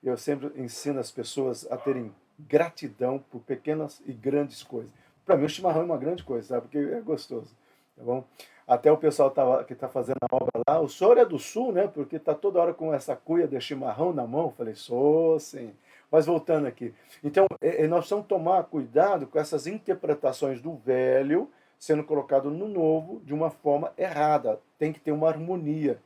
eu sempre ensino as pessoas a terem gratidão por pequenas e grandes coisas. Para mim, o chimarrão é uma grande coisa, sabe? Porque é gostoso, tá bom? Até o pessoal que está fazendo a obra lá, o senhor é do sul, né? Porque está toda hora com essa cuia de chimarrão na mão. Eu falei, sou sim. Mas voltando aqui. Então, nós precisamos tomar cuidado com essas interpretações do velho sendo colocado no novo de uma forma errada. Tem que ter uma harmonia,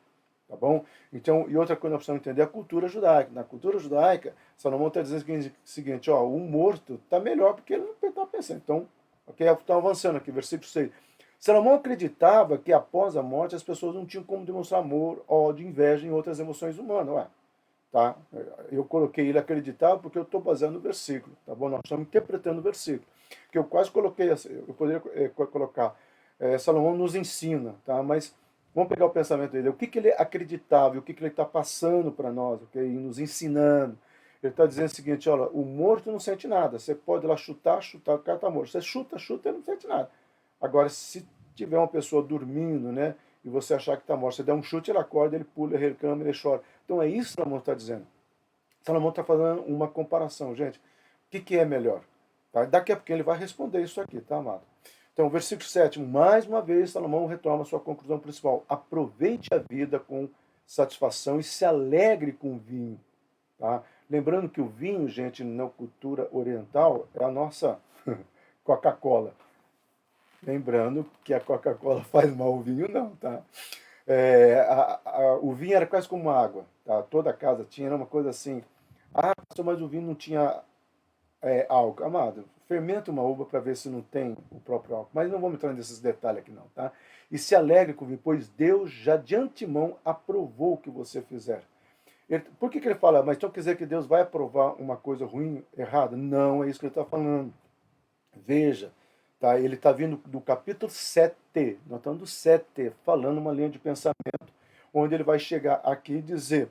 tá bom? Então, e outra coisa que nós precisamos entender é a cultura judaica. Na cultura judaica, Salomão está dizendo o seguinte, ó, o morto está melhor porque ele não está pensando. Então, ok, estão avançando aqui, versículo 6. Salomão acreditava que após a morte as pessoas não tinham como demonstrar amor, ódio, inveja e outras emoções humanas. Ué, tá? Eu coloquei ele acreditava porque eu estou baseando no versículo, tá bom? Nós estamos interpretando o versículo. Que eu quase coloquei, eu poderia colocar, Salomão nos ensina, tá? Mas vamos pegar o pensamento dele. O que ele acreditava e o que ele está passando para nós, ok? E nos ensinando. Ele está dizendo o seguinte, olha, o morto não sente nada. Você pode ir lá chutar, o cara está morto. Você chuta, ele não sente nada. Agora, se tiver uma pessoa dormindo, né, e você achar que está morto, você der um chute, ele acorda, ele pula, ele reclama, ele chora. Então é isso que Salomão está dizendo. Salomão está fazendo uma comparação, gente. O que é melhor? Tá? Daqui a pouco ele vai responder isso aqui, tá, amado? Então, versículo 7, mais uma vez, Salomão retoma a sua conclusão principal. Aproveite a vida com satisfação e se alegre com o vinho. Tá? Lembrando que o vinho, gente, na cultura oriental, é a nossa Coca-Cola. Lembrando que a Coca-Cola faz mal, o vinho não, tá? O vinho era quase como água, tá? Toda casa tinha, era uma coisa assim. Ah, pastor, mas o vinho não tinha álcool. Amado, fermenta uma uva para ver se não tem o próprio álcool. Mas não vamos entrar nesses detalhes aqui não, tá? E se alegre com o vinho, pois Deus já de antemão aprovou o que você fizer. Por que ele fala, mas então quer dizer que Deus vai aprovar uma coisa ruim, errada? Não, é isso que ele está falando. Veja, tá? Ele está vindo do capítulo 7, nós estamos do 7, falando uma linha de pensamento, onde ele vai chegar aqui e dizer,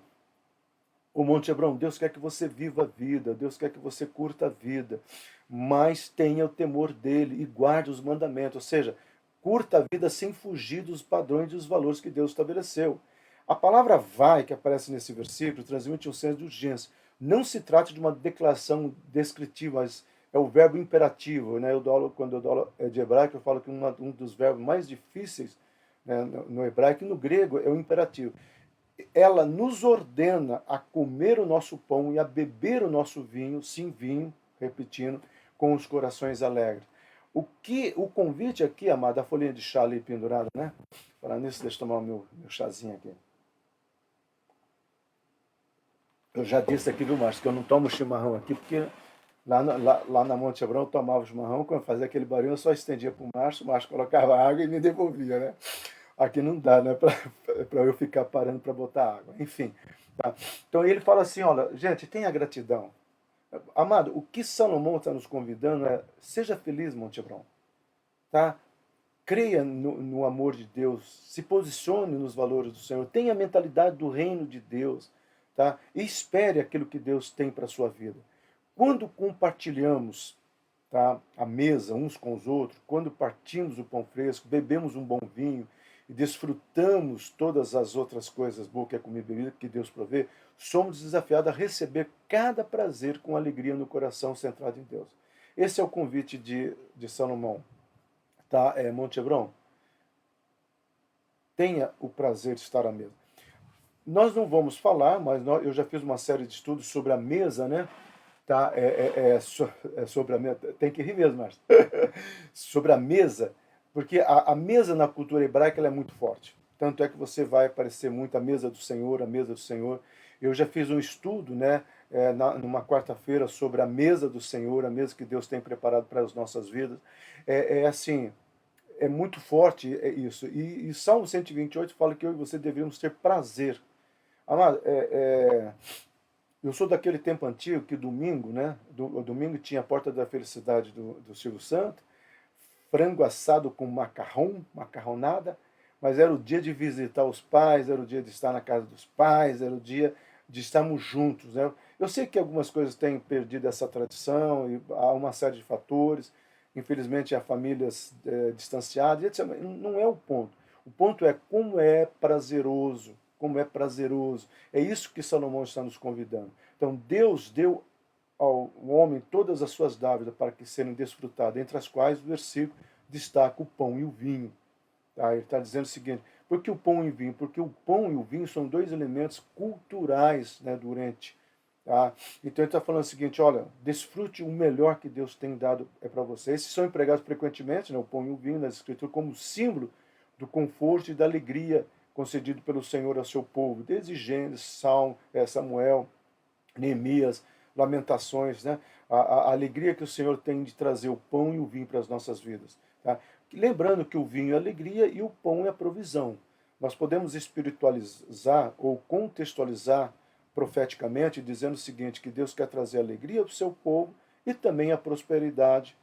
o Monte Hebrão, Deus quer que você viva a vida, Deus quer que você curta a vida, mas tenha o temor dele e guarde os mandamentos, ou seja, curta a vida sem fugir dos padrões e dos valores que Deus estabeleceu. A palavra vai, que aparece nesse versículo, transmite um senso de urgência. Não se trata de uma declaração descritiva, mas é o verbo imperativo. Né? Quando eu dou aula de hebraico, eu falo que um dos verbos mais difíceis, né, no hebraico e no grego é o imperativo. Ela nos ordena a comer o nosso pão e a beber o nosso vinho, sim, vinho, repetindo, com os corações alegres. O convite aqui, amada, a folhinha de chá ali pendurada, né? Para nisso, deixa eu tomar o meu chazinho aqui. Eu já disse aqui, viu, Márcio, que eu não tomo chimarrão aqui porque Lá na Monte Hebron eu tomava o chimarrão, quando fazia aquele barulho eu só estendia para o macho colocava água e me devolvia, né? Aqui não dá, né, para eu ficar parando para botar água. Enfim, tá? Então ele fala assim, olha, gente, tenha gratidão. Amado, o que Salomão está nos convidando é, seja feliz, Monte Hebron, tá? Creia no amor de Deus, se posicione nos valores do Senhor, tenha a mentalidade do reino de Deus, tá? E espere aquilo que Deus tem para a sua vida. Quando compartilhamos, tá, a mesa uns com os outros, quando partimos o pão fresco, bebemos um bom vinho e desfrutamos todas as outras coisas boas que é comida e bebida que Deus provê, somos desafiados a receber cada prazer com alegria no coração centrado em Deus. Esse é o convite de Salomão, tá? Monte Hebron, tenha o prazer de estar à mesa. Nós não vamos falar, mas eu já fiz uma série de estudos sobre a mesa, né? Tá? Sobre a mesa. Tem que rir mesmo, Márcio. Sobre a mesa, porque a mesa na cultura hebraica ela é muito forte. Tanto é que você vai aparecer muito a mesa do Senhor, a mesa do Senhor. Eu já fiz um estudo, né, numa quarta-feira, sobre a mesa do Senhor, a mesa que Deus tem preparado para as nossas vidas. Assim, é muito forte isso. E Salmo 128 fala que eu e você deveríamos ter prazer. Amado, eu sou daquele tempo antigo que domingo, né? O domingo tinha a Porta da Felicidade do Silvio Santos, frango assado com macarrão, macarronada, mas era o dia de visitar os pais, era o dia de estar na casa dos pais, era o dia de estarmos juntos, né? Eu sei que algumas coisas têm perdido essa tradição, e há uma série de fatores, infelizmente há famílias distanciadas, etc. Mas não é o ponto. O ponto é como é prazeroso, como é prazeroso. É isso que Salomão está nos convidando. Então Deus deu ao homem todas as suas dádivas para que serem desfrutadas, entre as quais o versículo destaca o pão e o vinho. Tá? Ele está dizendo o seguinte, por que o pão e o vinho? Porque o pão e o vinho são dois elementos culturais, né, durante. Tá? Então ele está falando o seguinte, olha, desfrute o melhor que Deus tem dado para você. Esses são empregados frequentemente, né, o pão e o vinho, nas escrituras, como símbolo do conforto e da alegria concedido pelo Senhor ao seu povo, desde Gênesis, Samuel, Neemias, Lamentações, né? A alegria que o Senhor tem de trazer o pão e o vinho para as nossas vidas. Tá? Lembrando que o vinho é alegria e o pão é a provisão. Nós podemos espiritualizar ou contextualizar profeticamente, dizendo o seguinte, que Deus quer trazer alegria para o seu povo e também a prosperidade,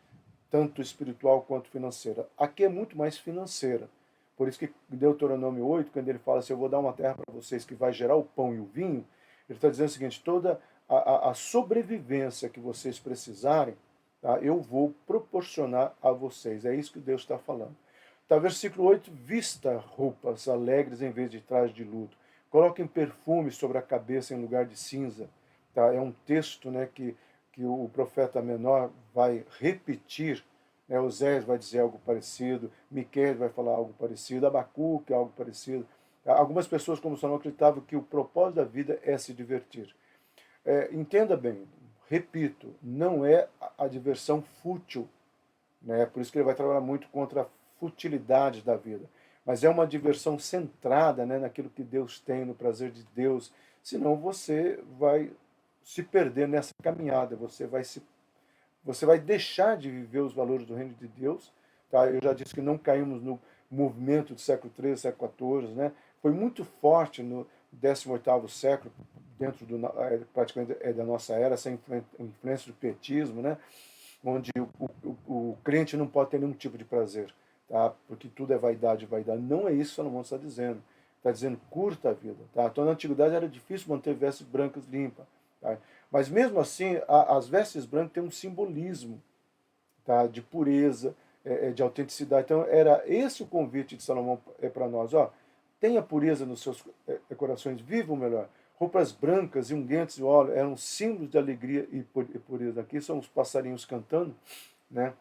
tanto espiritual quanto financeira. Aqui é muito mais financeira. Por isso que em Deuteronômio 8, quando ele fala assim, eu vou dar uma terra para vocês que vai gerar o pão e o vinho, ele está dizendo o seguinte, toda a sobrevivência que vocês precisarem, tá, eu vou proporcionar a vocês. É isso que Deus está falando. Tá, versículo 8, vista roupas alegres em vez de traje de luto. Coloquem perfume sobre a cabeça em lugar de cinza. Tá? É um texto, né, que o profeta menor vai repetir. Né? Osés vai dizer algo parecido, Miqueias vai falar algo parecido, Abacuque algo parecido. Algumas pessoas, como Salomão, acreditavam que o propósito da vida é se divertir. Entenda bem, repito, não é a diversão fútil, né? Por isso que ele vai trabalhar muito contra a futilidade da vida. Mas é uma diversão centrada, né, naquilo que Deus tem, no prazer de Deus. Senão você vai se perder nessa caminhada, você vai deixar de viver os valores do reino de Deus. Tá? Eu já disse que não caímos no movimento do século XIII, século XIV. Né? Foi muito forte no 18º século, dentro praticamente da nossa era, essa influência do petismo, né? Onde o crente não pode ter nenhum tipo de prazer, tá? Porque tudo é vaidade, vaidade. Não é isso que Salomão está dizendo. Está dizendo curta a vida. Tá? Então na antiguidade era difícil manter vestes brancas limpas. Tá? Mas mesmo assim, as vestes brancas têm um simbolismo, tá? De pureza, de autenticidade. Então era esse o convite de Salomão para nós. Ó, tenha pureza nos seus corações, viva o melhor. Roupas brancas e unguentes e óleo eram símbolos de alegria e pureza. Aqui são os passarinhos cantando, né?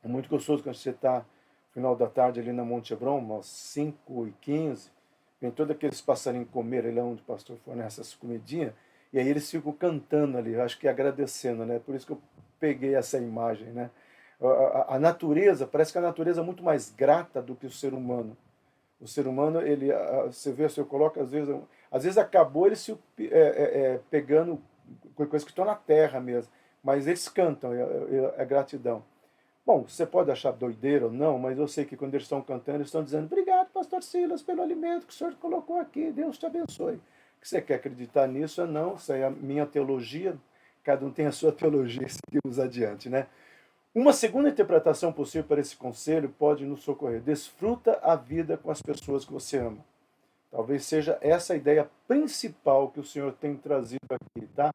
É muito gostoso quando você está no final da tarde ali na Monte Hebron, umas 5h15, vem todos aqueles passarinhos comer ali onde o pastor fornece essas comidinhas, e aí eles ficam cantando ali, acho que agradecendo, né? Por isso que eu peguei essa imagem, né? A natureza, parece que a natureza é muito mais grata do que o ser humano. O ser humano, ele, você vê, você coloca, às vezes acabou ele se pegando com coisas que estão na terra mesmo. mas eles cantam, é gratidão. Bom, você pode achar doideira ou não, mas eu sei que quando eles estão cantando, eles estão dizendo: obrigado, pastor Silas, pelo alimento que o senhor colocou aqui, Deus te abençoe. Que você quer acreditar nisso ou não, isso aí é a minha teologia, cada um tem a sua teologia e seguimos adiante, né? Uma segunda interpretação possível para esse conselho pode nos socorrer. Desfruta a vida com as pessoas que você ama. Talvez seja essa a ideia principal que o Senhor tem trazido aqui, tá?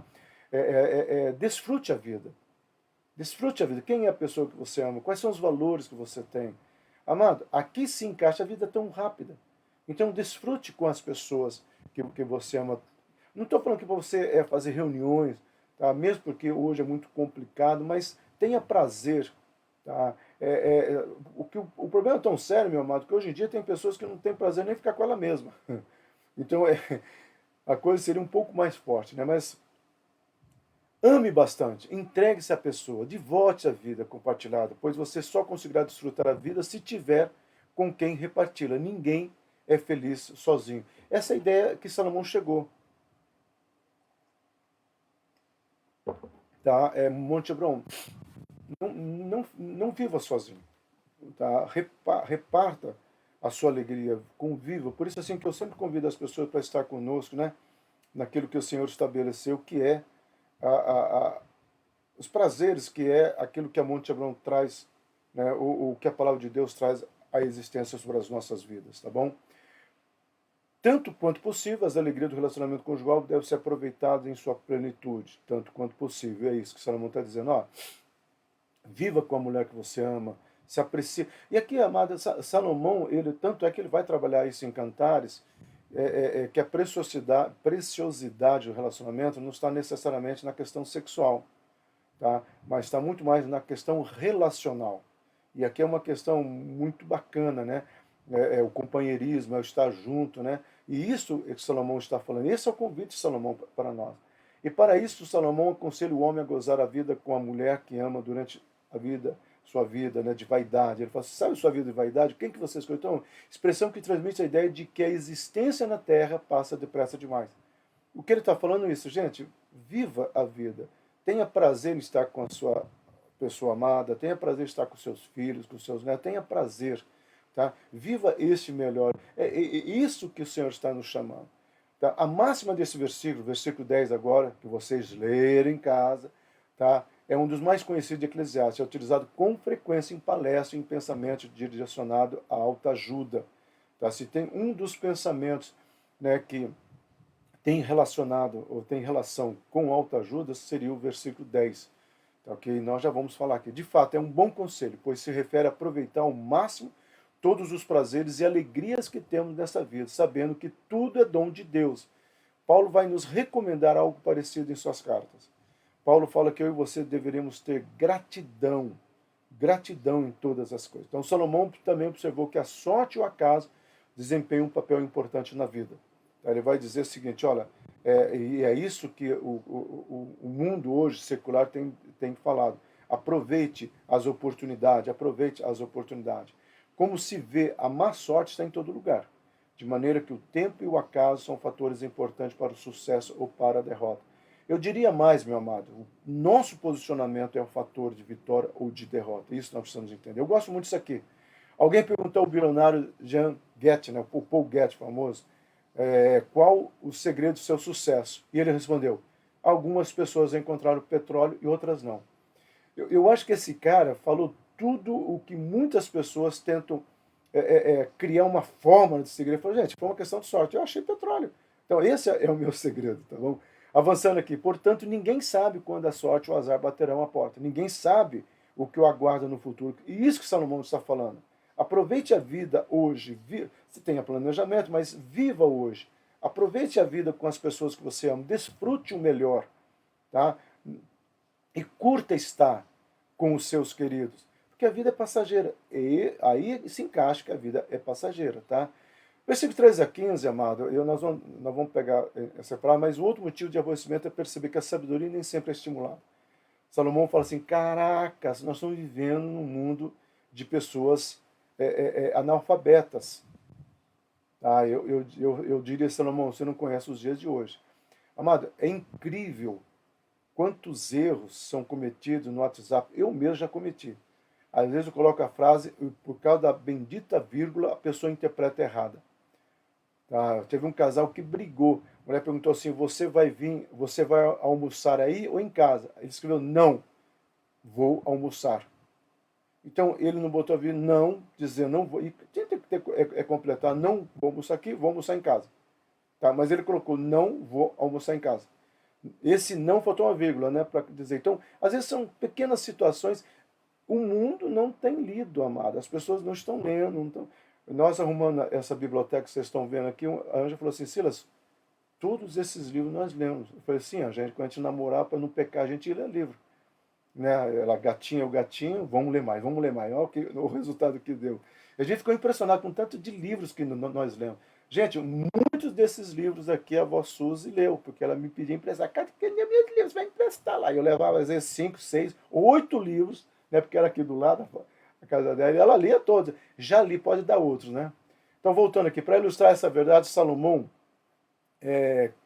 Desfrute a vida. Desfrute a vida. Quem é a pessoa que você ama? Quais são os valores que você tem? Amado, aqui se encaixa a vida tão rápida. Então desfrute com as pessoas que você ama. Não estou falando que você fazer reuniões, tá? Mesmo porque hoje é muito complicado, mas tenha prazer. Tá? O problema é tão sério, meu amado, que hoje em dia tem pessoas que não têm prazer nem ficar com ela mesma. Então a coisa seria um pouco mais forte, né? Mas ame bastante, entregue-se à pessoa, devote a vida compartilhada, pois você só conseguirá desfrutar a vida se tiver com quem reparti-la. Ninguém é feliz sozinho. Essa é a ideia que Salomão chegou. Tá? Monte Hebron, não viva sozinho. Tá? Reparta a sua alegria, conviva. Por isso assim que eu sempre convido as pessoas para estar conosco, né? Naquilo que o Senhor estabeleceu, que é os prazeres, que é aquilo que a Monte Hebron traz, né? O que a palavra de Deus traz à existência sobre as nossas vidas, tá bom? Tanto quanto possível, as alegrias do relacionamento conjugal devem ser aproveitadas em sua plenitude, tanto quanto possível. É isso que Salomão está dizendo. Ó, viva com a mulher que você ama, se aprecie. E aqui, amada, Salomão, ele tanto é que ele vai trabalhar isso em Cantares, que a preciosidade do relacionamento não está necessariamente na questão sexual, tá? Mas está muito mais na questão relacional. E aqui é uma questão muito bacana, né? O companheirismo, é o estar junto, né? E isso é que Salomão está falando. Esse é o convite de Salomão para nós. E para isso, Salomão aconselha o homem a gozar a vida com a mulher que ama durante a vida, sua vida, né, de vaidade. Ele fala assim, sabe sua vida de vaidade? Quem que você escolheu? Então, expressão que transmite a ideia de que a existência na Terra passa depressa demais. O que ele está falando é isso, gente, viva a vida. Tenha prazer em estar com a sua pessoa amada, tenha prazer em estar com seus filhos, com seus netos, tenha prazer. Tá? Viva este melhor. É isso que o Senhor está nos chamando. Tá? A máxima desse versículo, versículo 10 agora, que vocês lerem em casa, tá? É um dos mais conhecidos de Eclesiastes, é utilizado com frequência em palestras e em pensamento direcionado à autoajuda. Tá? Se tem um dos pensamentos, né, que tem relacionado ou tem relação com autoajuda, seria o versículo 10. Tá, ok? Nós já vamos falar aqui. De fato, é um bom conselho, pois se refere a aproveitar ao máximo todos os prazeres e alegrias que temos nessa vida, sabendo que tudo é dom de Deus. Paulo vai nos recomendar algo parecido em suas cartas. Paulo fala que eu e você deveríamos ter gratidão, gratidão em todas as coisas. Então, Salomão também observou que a sorte e o acaso desempenham um papel importante na vida. Ele vai dizer o seguinte, olha, e é isso que o mundo hoje secular tem falado. Aproveite as oportunidades, aproveite as oportunidades. Como se vê, a má sorte está em todo lugar, de maneira que o tempo e o acaso são fatores importantes para o sucesso ou para a derrota. Eu diria mais, meu amado, o nosso posicionamento é um fator de vitória ou de derrota. Isso nós precisamos entender. Eu gosto muito disso aqui. Alguém perguntou ao bilionário Jean Getty, né, o Paul Getty famoso, qual o segredo do seu sucesso? E ele respondeu, algumas pessoas encontraram petróleo e outras não. Eu acho que esse cara falou tudo o que muitas pessoas tentam criar uma fórmula de segredo. Ele falou, gente, foi uma questão de sorte. Eu achei petróleo. Então, esse é o meu segredo, tá bom? Avançando aqui. Portanto, ninguém sabe quando a sorte ou o azar baterão a porta. Ninguém sabe o que o aguarda no futuro. E isso que Salomão está falando. Aproveite a vida hoje. Você tenha planejamento, mas viva hoje. Aproveite a vida com as pessoas que você ama. Desfrute o melhor. Tá? E curta estar com os seus queridos. Porque a vida é passageira. E aí se encaixa que a vida é passageira, tá? Versículo 13 a 15, amado, nós vamos pegar essa palavra, mas o outro motivo de aborrecimento é perceber que a sabedoria nem sempre é estimulada. Salomão fala assim, caracas, nós estamos vivendo num mundo de pessoas analfabetas. Ah, eu diria, Salomão, você não conhece os dias de hoje. Amado, é incrível quantos erros são cometidos no WhatsApp. Eu mesmo já cometi. Às vezes eu coloco a frase e por causa da bendita vírgula a pessoa interpreta errada. Tá? Teve um casal que brigou. A mulher perguntou assim: você vai almoçar aí ou em casa? Ele escreveu: não, vou almoçar. Então ele não botou a vir não, dizer não vou. E tinha que completar: não vou almoçar aqui, vou almoçar em casa. Tá? Mas ele colocou: não vou almoçar em casa. Esse não faltou uma vírgula, né, para dizer. Então, às vezes são pequenas situações. O mundo não tem lido, amado. As pessoas não estão lendo. Não estão... Nós arrumando essa biblioteca que vocês estão vendo aqui, a Anja falou assim: Silas, todos esses livros nós lemos. Eu falei assim: a gente, quando a gente namorar, para não pecar, a gente lê livro. Né? Ela, gatinha, o gatinho, vamos ler mais, vamos ler mais. Olha o resultado que deu. A gente ficou impressionado com tanto de livros que nós lemos. Gente, muitos desses livros aqui a vó Suzy leu, porque ela me pedia emprestar. Cadê meus livros? Vai emprestar lá. Eu levava, às vezes, 5, 6, 8 livros, né, porque era aqui do lado, a casa dela, e ela lia todos. Já li, pode dar outros, né? Então, voltando aqui, para ilustrar essa verdade, Salomão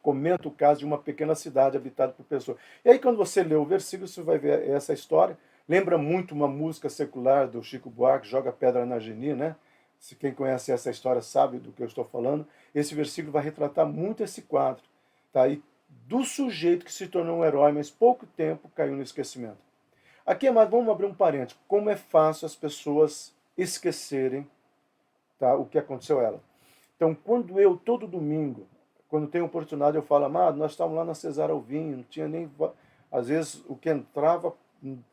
comenta o caso de uma pequena cidade habitada por pessoas. E aí, quando você lê o versículo, você vai ver essa história. Lembra muito uma música secular do Chico Buarque, Joga Pedra na Geni, né? Se quem conhece essa história sabe do que eu estou falando. Esse versículo vai retratar muito esse quadro. Tá? E do sujeito que se tornou um herói, mas pouco tempo caiu no esquecimento. Aqui, mas vamos abrir um parênteses. Como é fácil as pessoas esquecerem, tá, o que aconteceu a ela. Então, quando eu, todo domingo, quando tenho oportunidade, eu falo: amado, nós estávamos lá na Cesar Alvim, não tinha nem... Às vezes, o que entrava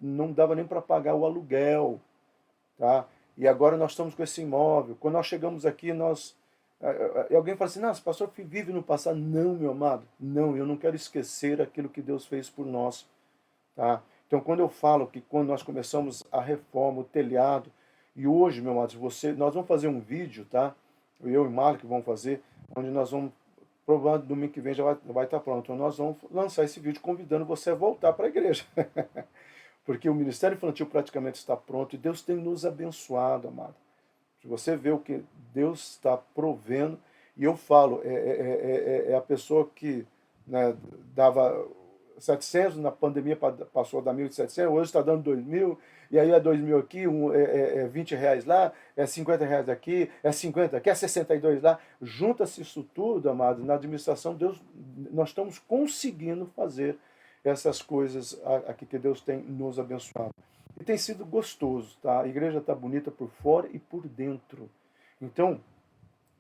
não dava nem para pagar o aluguel. Tá? E agora nós estamos com esse imóvel. Quando nós chegamos aqui, alguém fala assim: não, esse pastor vive no passado. Não, meu amado, não, eu não quero esquecer aquilo que Deus fez por nós. Tá? Então, quando eu falo que quando nós começamos a reforma, o telhado, e hoje, meu amado, nós vamos fazer um vídeo, tá? Eu e o Marco vamos fazer, onde nós vamos, provavelmente domingo que vem já vai estar pronto. Então, nós vamos lançar esse vídeo convidando você a voltar para a igreja. Porque o Ministério Infantil praticamente está pronto e Deus tem nos abençoado, amado. Se você vê o que Deus está provendo, e eu falo, é a pessoa que, né, dava 700, na pandemia passou a dar 1.700, hoje está dando 2.000, e aí é 2.000 aqui, é 20 reais lá, é 50 reais aqui, é 50 aqui, é 62 lá. Junta-se isso tudo, amado, na administração, nós estamos conseguindo fazer essas coisas aqui que Deus tem nos abençoado. E tem sido gostoso, tá? A igreja está bonita por fora e por dentro. Então,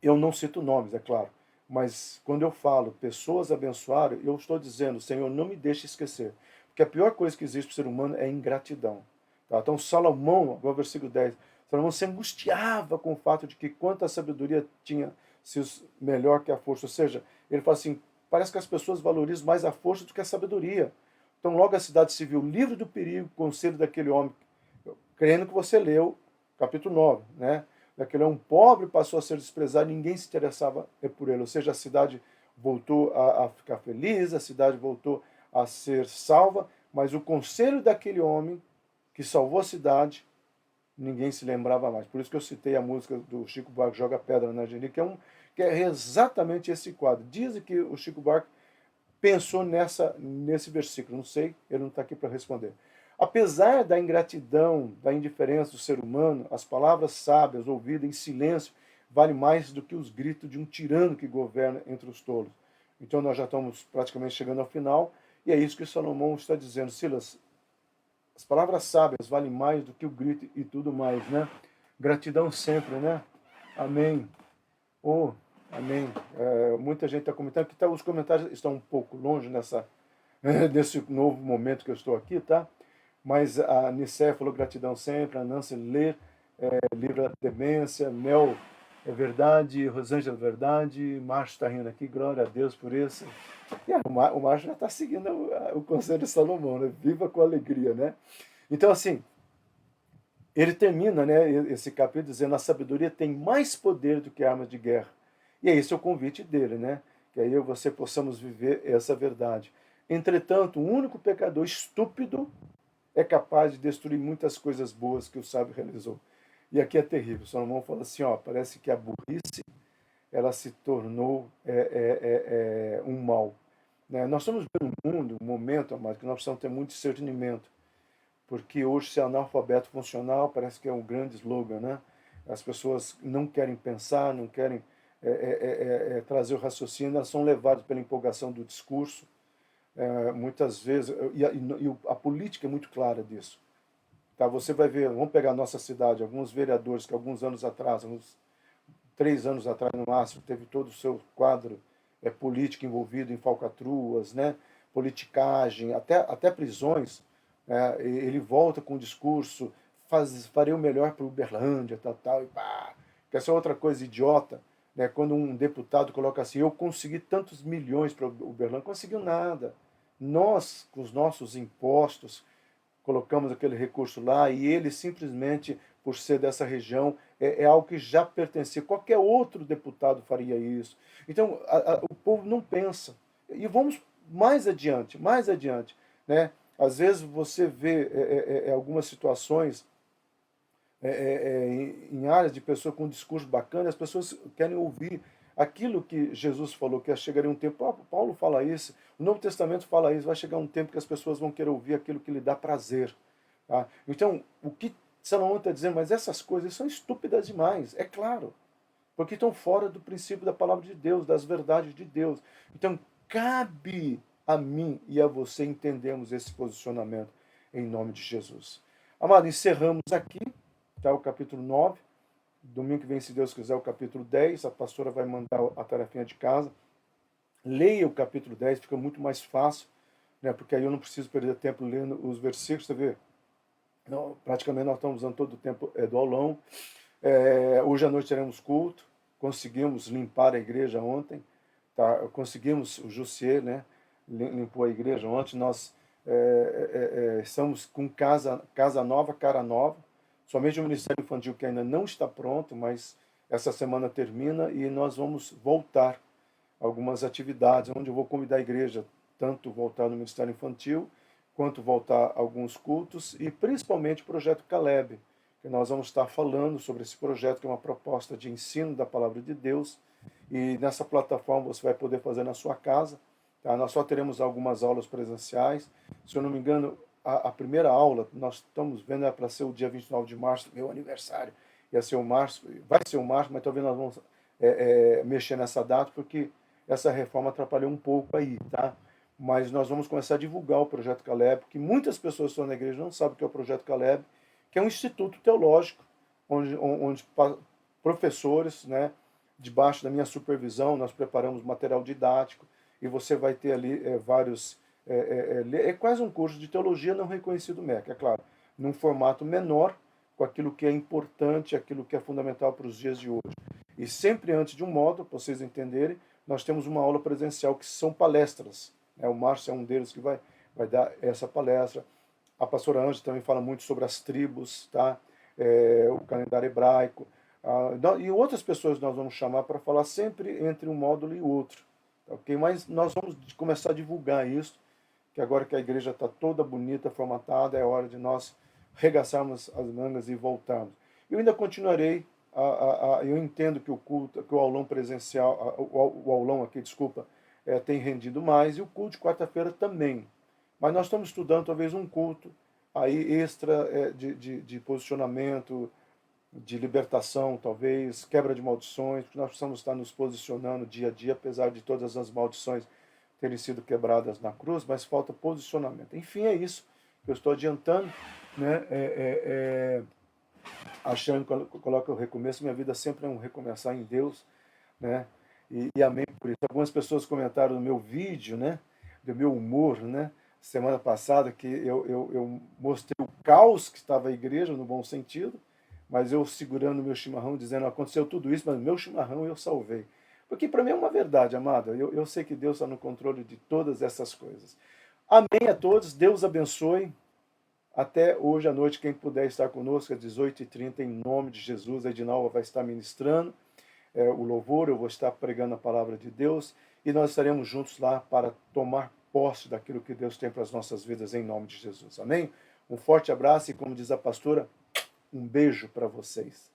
eu não cito nomes, é claro, mas quando eu falo pessoas abençoadas, eu estou dizendo: Senhor, não me deixe esquecer. Porque a pior coisa que existe para o ser humano é ingratidão. Tá? Então, Salomão, agora versículo 10, Salomão se angustiava com o fato de que quanto a sabedoria tinha sido melhor que a força. Ou seja, ele fala assim: parece que as pessoas valorizam mais a força do que a sabedoria. Então, logo a cidade se viu livre do perigo, conselho daquele homem, crendo que você leu, capítulo 9, né? Daquele homem pobre passou a ser desprezado, ninguém se interessava por ele. Ou seja, a cidade voltou a ficar feliz, a cidade voltou a ser salva, mas o conselho daquele homem que salvou a cidade, ninguém se lembrava mais. Por isso que eu citei a música do Chico Buarque, Joga Pedra na Geni, que é exatamente esse quadro. Dizem que o Chico Buarque pensou nesse versículo, não sei, ele não está aqui para responder. Apesar da ingratidão, da indiferença do ser humano, as palavras sábias ouvidas em silêncio valem mais do que os gritos de um tirano que governa entre os tolos. Então nós já estamos praticamente chegando ao final, e é isso que Salomão está dizendo. Silas, as palavras sábias valem mais do que o grito e tudo mais, né? Gratidão sempre, né? Amém. Oh, amém. Muita gente está comentando que os comentários estão um pouco longe nesse novo momento que eu estou aqui, tá? Mas a Nicé falou gratidão sempre, a Nancy lê, livra a demência, Mel é verdade, Rosângela é verdade, Márcio está rindo aqui, glória a Deus por isso. E o Márcio já está seguindo o conselho de Salomão, né? Viva com alegria, né? Então, assim, ele termina, né, esse capítulo dizendo: a sabedoria tem mais poder do que armas de guerra. E é esse o convite dele, né? Que aí eu e você possamos viver essa verdade. Entretanto, o único pecador estúpido é capaz de destruir muitas coisas boas que o sábio realizou. E aqui é terrível. Salomão fala assim: ó, parece que a burrice ela se tornou um mal. né? Nós estamos vivendo um mundo, um momento, amado, que nós precisamos ter muito discernimento, porque hoje ser analfabeto funcional parece que é um grande slogan, né? As pessoas não querem pensar, não querem trazer o raciocínio, elas são levadas pela empolgação do discurso, muitas vezes, a política é muito clara disso. Tá? Você vai ver, vamos pegar a nossa cidade, alguns vereadores que alguns anos atrás, uns 3 anos atrás no máximo, teve todo o seu quadro político envolvido em falcatruas, né? Politicagem, até prisões, né? Ele volta com o discurso, farei o melhor para Uberlândia, tal, e pá. Que essa é outra coisa idiota, né? Quando um deputado coloca assim, eu consegui tantos milhões para Uberlândia, conseguiu nada. Nós, com os nossos impostos, colocamos aquele recurso lá e ele simplesmente, por ser dessa região, é algo que já pertencia. Qualquer outro deputado faria isso. Então, o povo não pensa. E vamos mais adiante. Né? Às vezes você vê algumas situações em áreas de pessoas com um discurso bacana, as pessoas querem ouvir aquilo que Jesus falou, que chegaria um tempo, Paulo fala isso, o Novo Testamento fala isso, vai chegar um tempo que as pessoas vão querer ouvir aquilo que lhe dá prazer. Tá? Então, o que Salomão está dizendo, mas essas coisas são estúpidas demais, é claro, porque estão fora do princípio da palavra de Deus, das verdades de Deus. Então, cabe a mim e a você entendermos esse posicionamento em nome de Jesus. Amado, encerramos aqui, tá, o capítulo 9. Domingo que vem, se Deus quiser, o capítulo 10. A pastora vai mandar a tarefinha de casa. Leia o capítulo 10, fica muito mais fácil, né? Porque aí eu não preciso perder tempo lendo os versículos. Você vê, não, praticamente nós estamos usando todo o tempo do aulão. Hoje à noite teremos culto. Conseguimos limpar a igreja ontem. Tá? Conseguimos, o Jussier, né? Limpou a igreja ontem. Nós estamos com casa nova, cara nova. Somente o Ministério Infantil que ainda não está pronto, mas essa semana termina e nós vamos voltar a algumas atividades, onde eu vou convidar a igreja, tanto voltar no Ministério Infantil, quanto voltar a alguns cultos, e principalmente o Projeto Caleb, que nós vamos estar falando sobre esse projeto, que é uma proposta de ensino da Palavra de Deus, e nessa plataforma você vai poder fazer na sua casa. Tá? Nós só teremos algumas aulas presenciais. Se eu não me engano, a primeira aula, nós estamos vendo, para ser o dia 29 de março, meu aniversário. Ia ser o março, vai ser o março, mas talvez nós vamos mexer nessa data, porque essa reforma atrapalhou um pouco aí, tá? Mas nós vamos começar a divulgar o Projeto Caleb, porque muitas pessoas que estão na igreja não sabem o que é o Projeto Caleb, que é um instituto teológico, onde professores, né, debaixo da minha supervisão, nós preparamos material didático, e você vai ter ali vários é quase um curso de teologia não reconhecido MEC, é claro, num formato menor, com aquilo que é importante, aquilo que é fundamental para os dias de hoje. E sempre antes de um módulo, para vocês entenderem, nós temos uma aula presencial que são palestras. Né? O Márcio é um deles que vai dar essa palestra. A pastora Ângela também fala muito sobre as tribos, tá? O calendário hebraico. E outras pessoas nós vamos chamar para falar sempre entre um módulo e outro. Okay? Mas nós vamos começar a divulgar isso, que agora que a igreja está toda bonita, formatada, é hora de nós regaçarmos as mangas e voltarmos. Eu ainda continuarei, eu entendo que o culto, que o aulão presencial, o aulão aqui, desculpa, tem rendido mais, e o culto de quarta-feira também. Mas nós estamos estudando talvez um culto aí extra de posicionamento, de libertação, talvez, quebra de maldições, porque nós precisamos estar nos posicionando dia a dia, apesar de todas as maldições terem sido quebradas na cruz, mas falta posicionamento. Enfim, é isso que eu estou adiantando, né? Achando que eu coloco o recomeço, minha vida sempre é um recomeçar em Deus, né? E amém por isso. Algumas pessoas comentaram no meu vídeo, né? Do meu humor, né? Semana passada, que eu mostrei o caos que estava a igreja, no bom sentido, mas eu segurando o meu chimarrão, dizendo, aconteceu tudo isso, mas meu chimarrão eu salvei. Porque para mim é uma verdade, amada. Eu sei que Deus está no controle de todas essas coisas. Amém a todos, Deus abençoe. Até hoje à noite, quem puder estar conosco, às 18h30, em nome de Jesus, a Edinalva vai estar ministrando o louvor, eu vou estar pregando a palavra de Deus, e nós estaremos juntos lá para tomar posse daquilo que Deus tem para as nossas vidas, em nome de Jesus. Amém? Um forte abraço e, como diz a pastora, um beijo para vocês.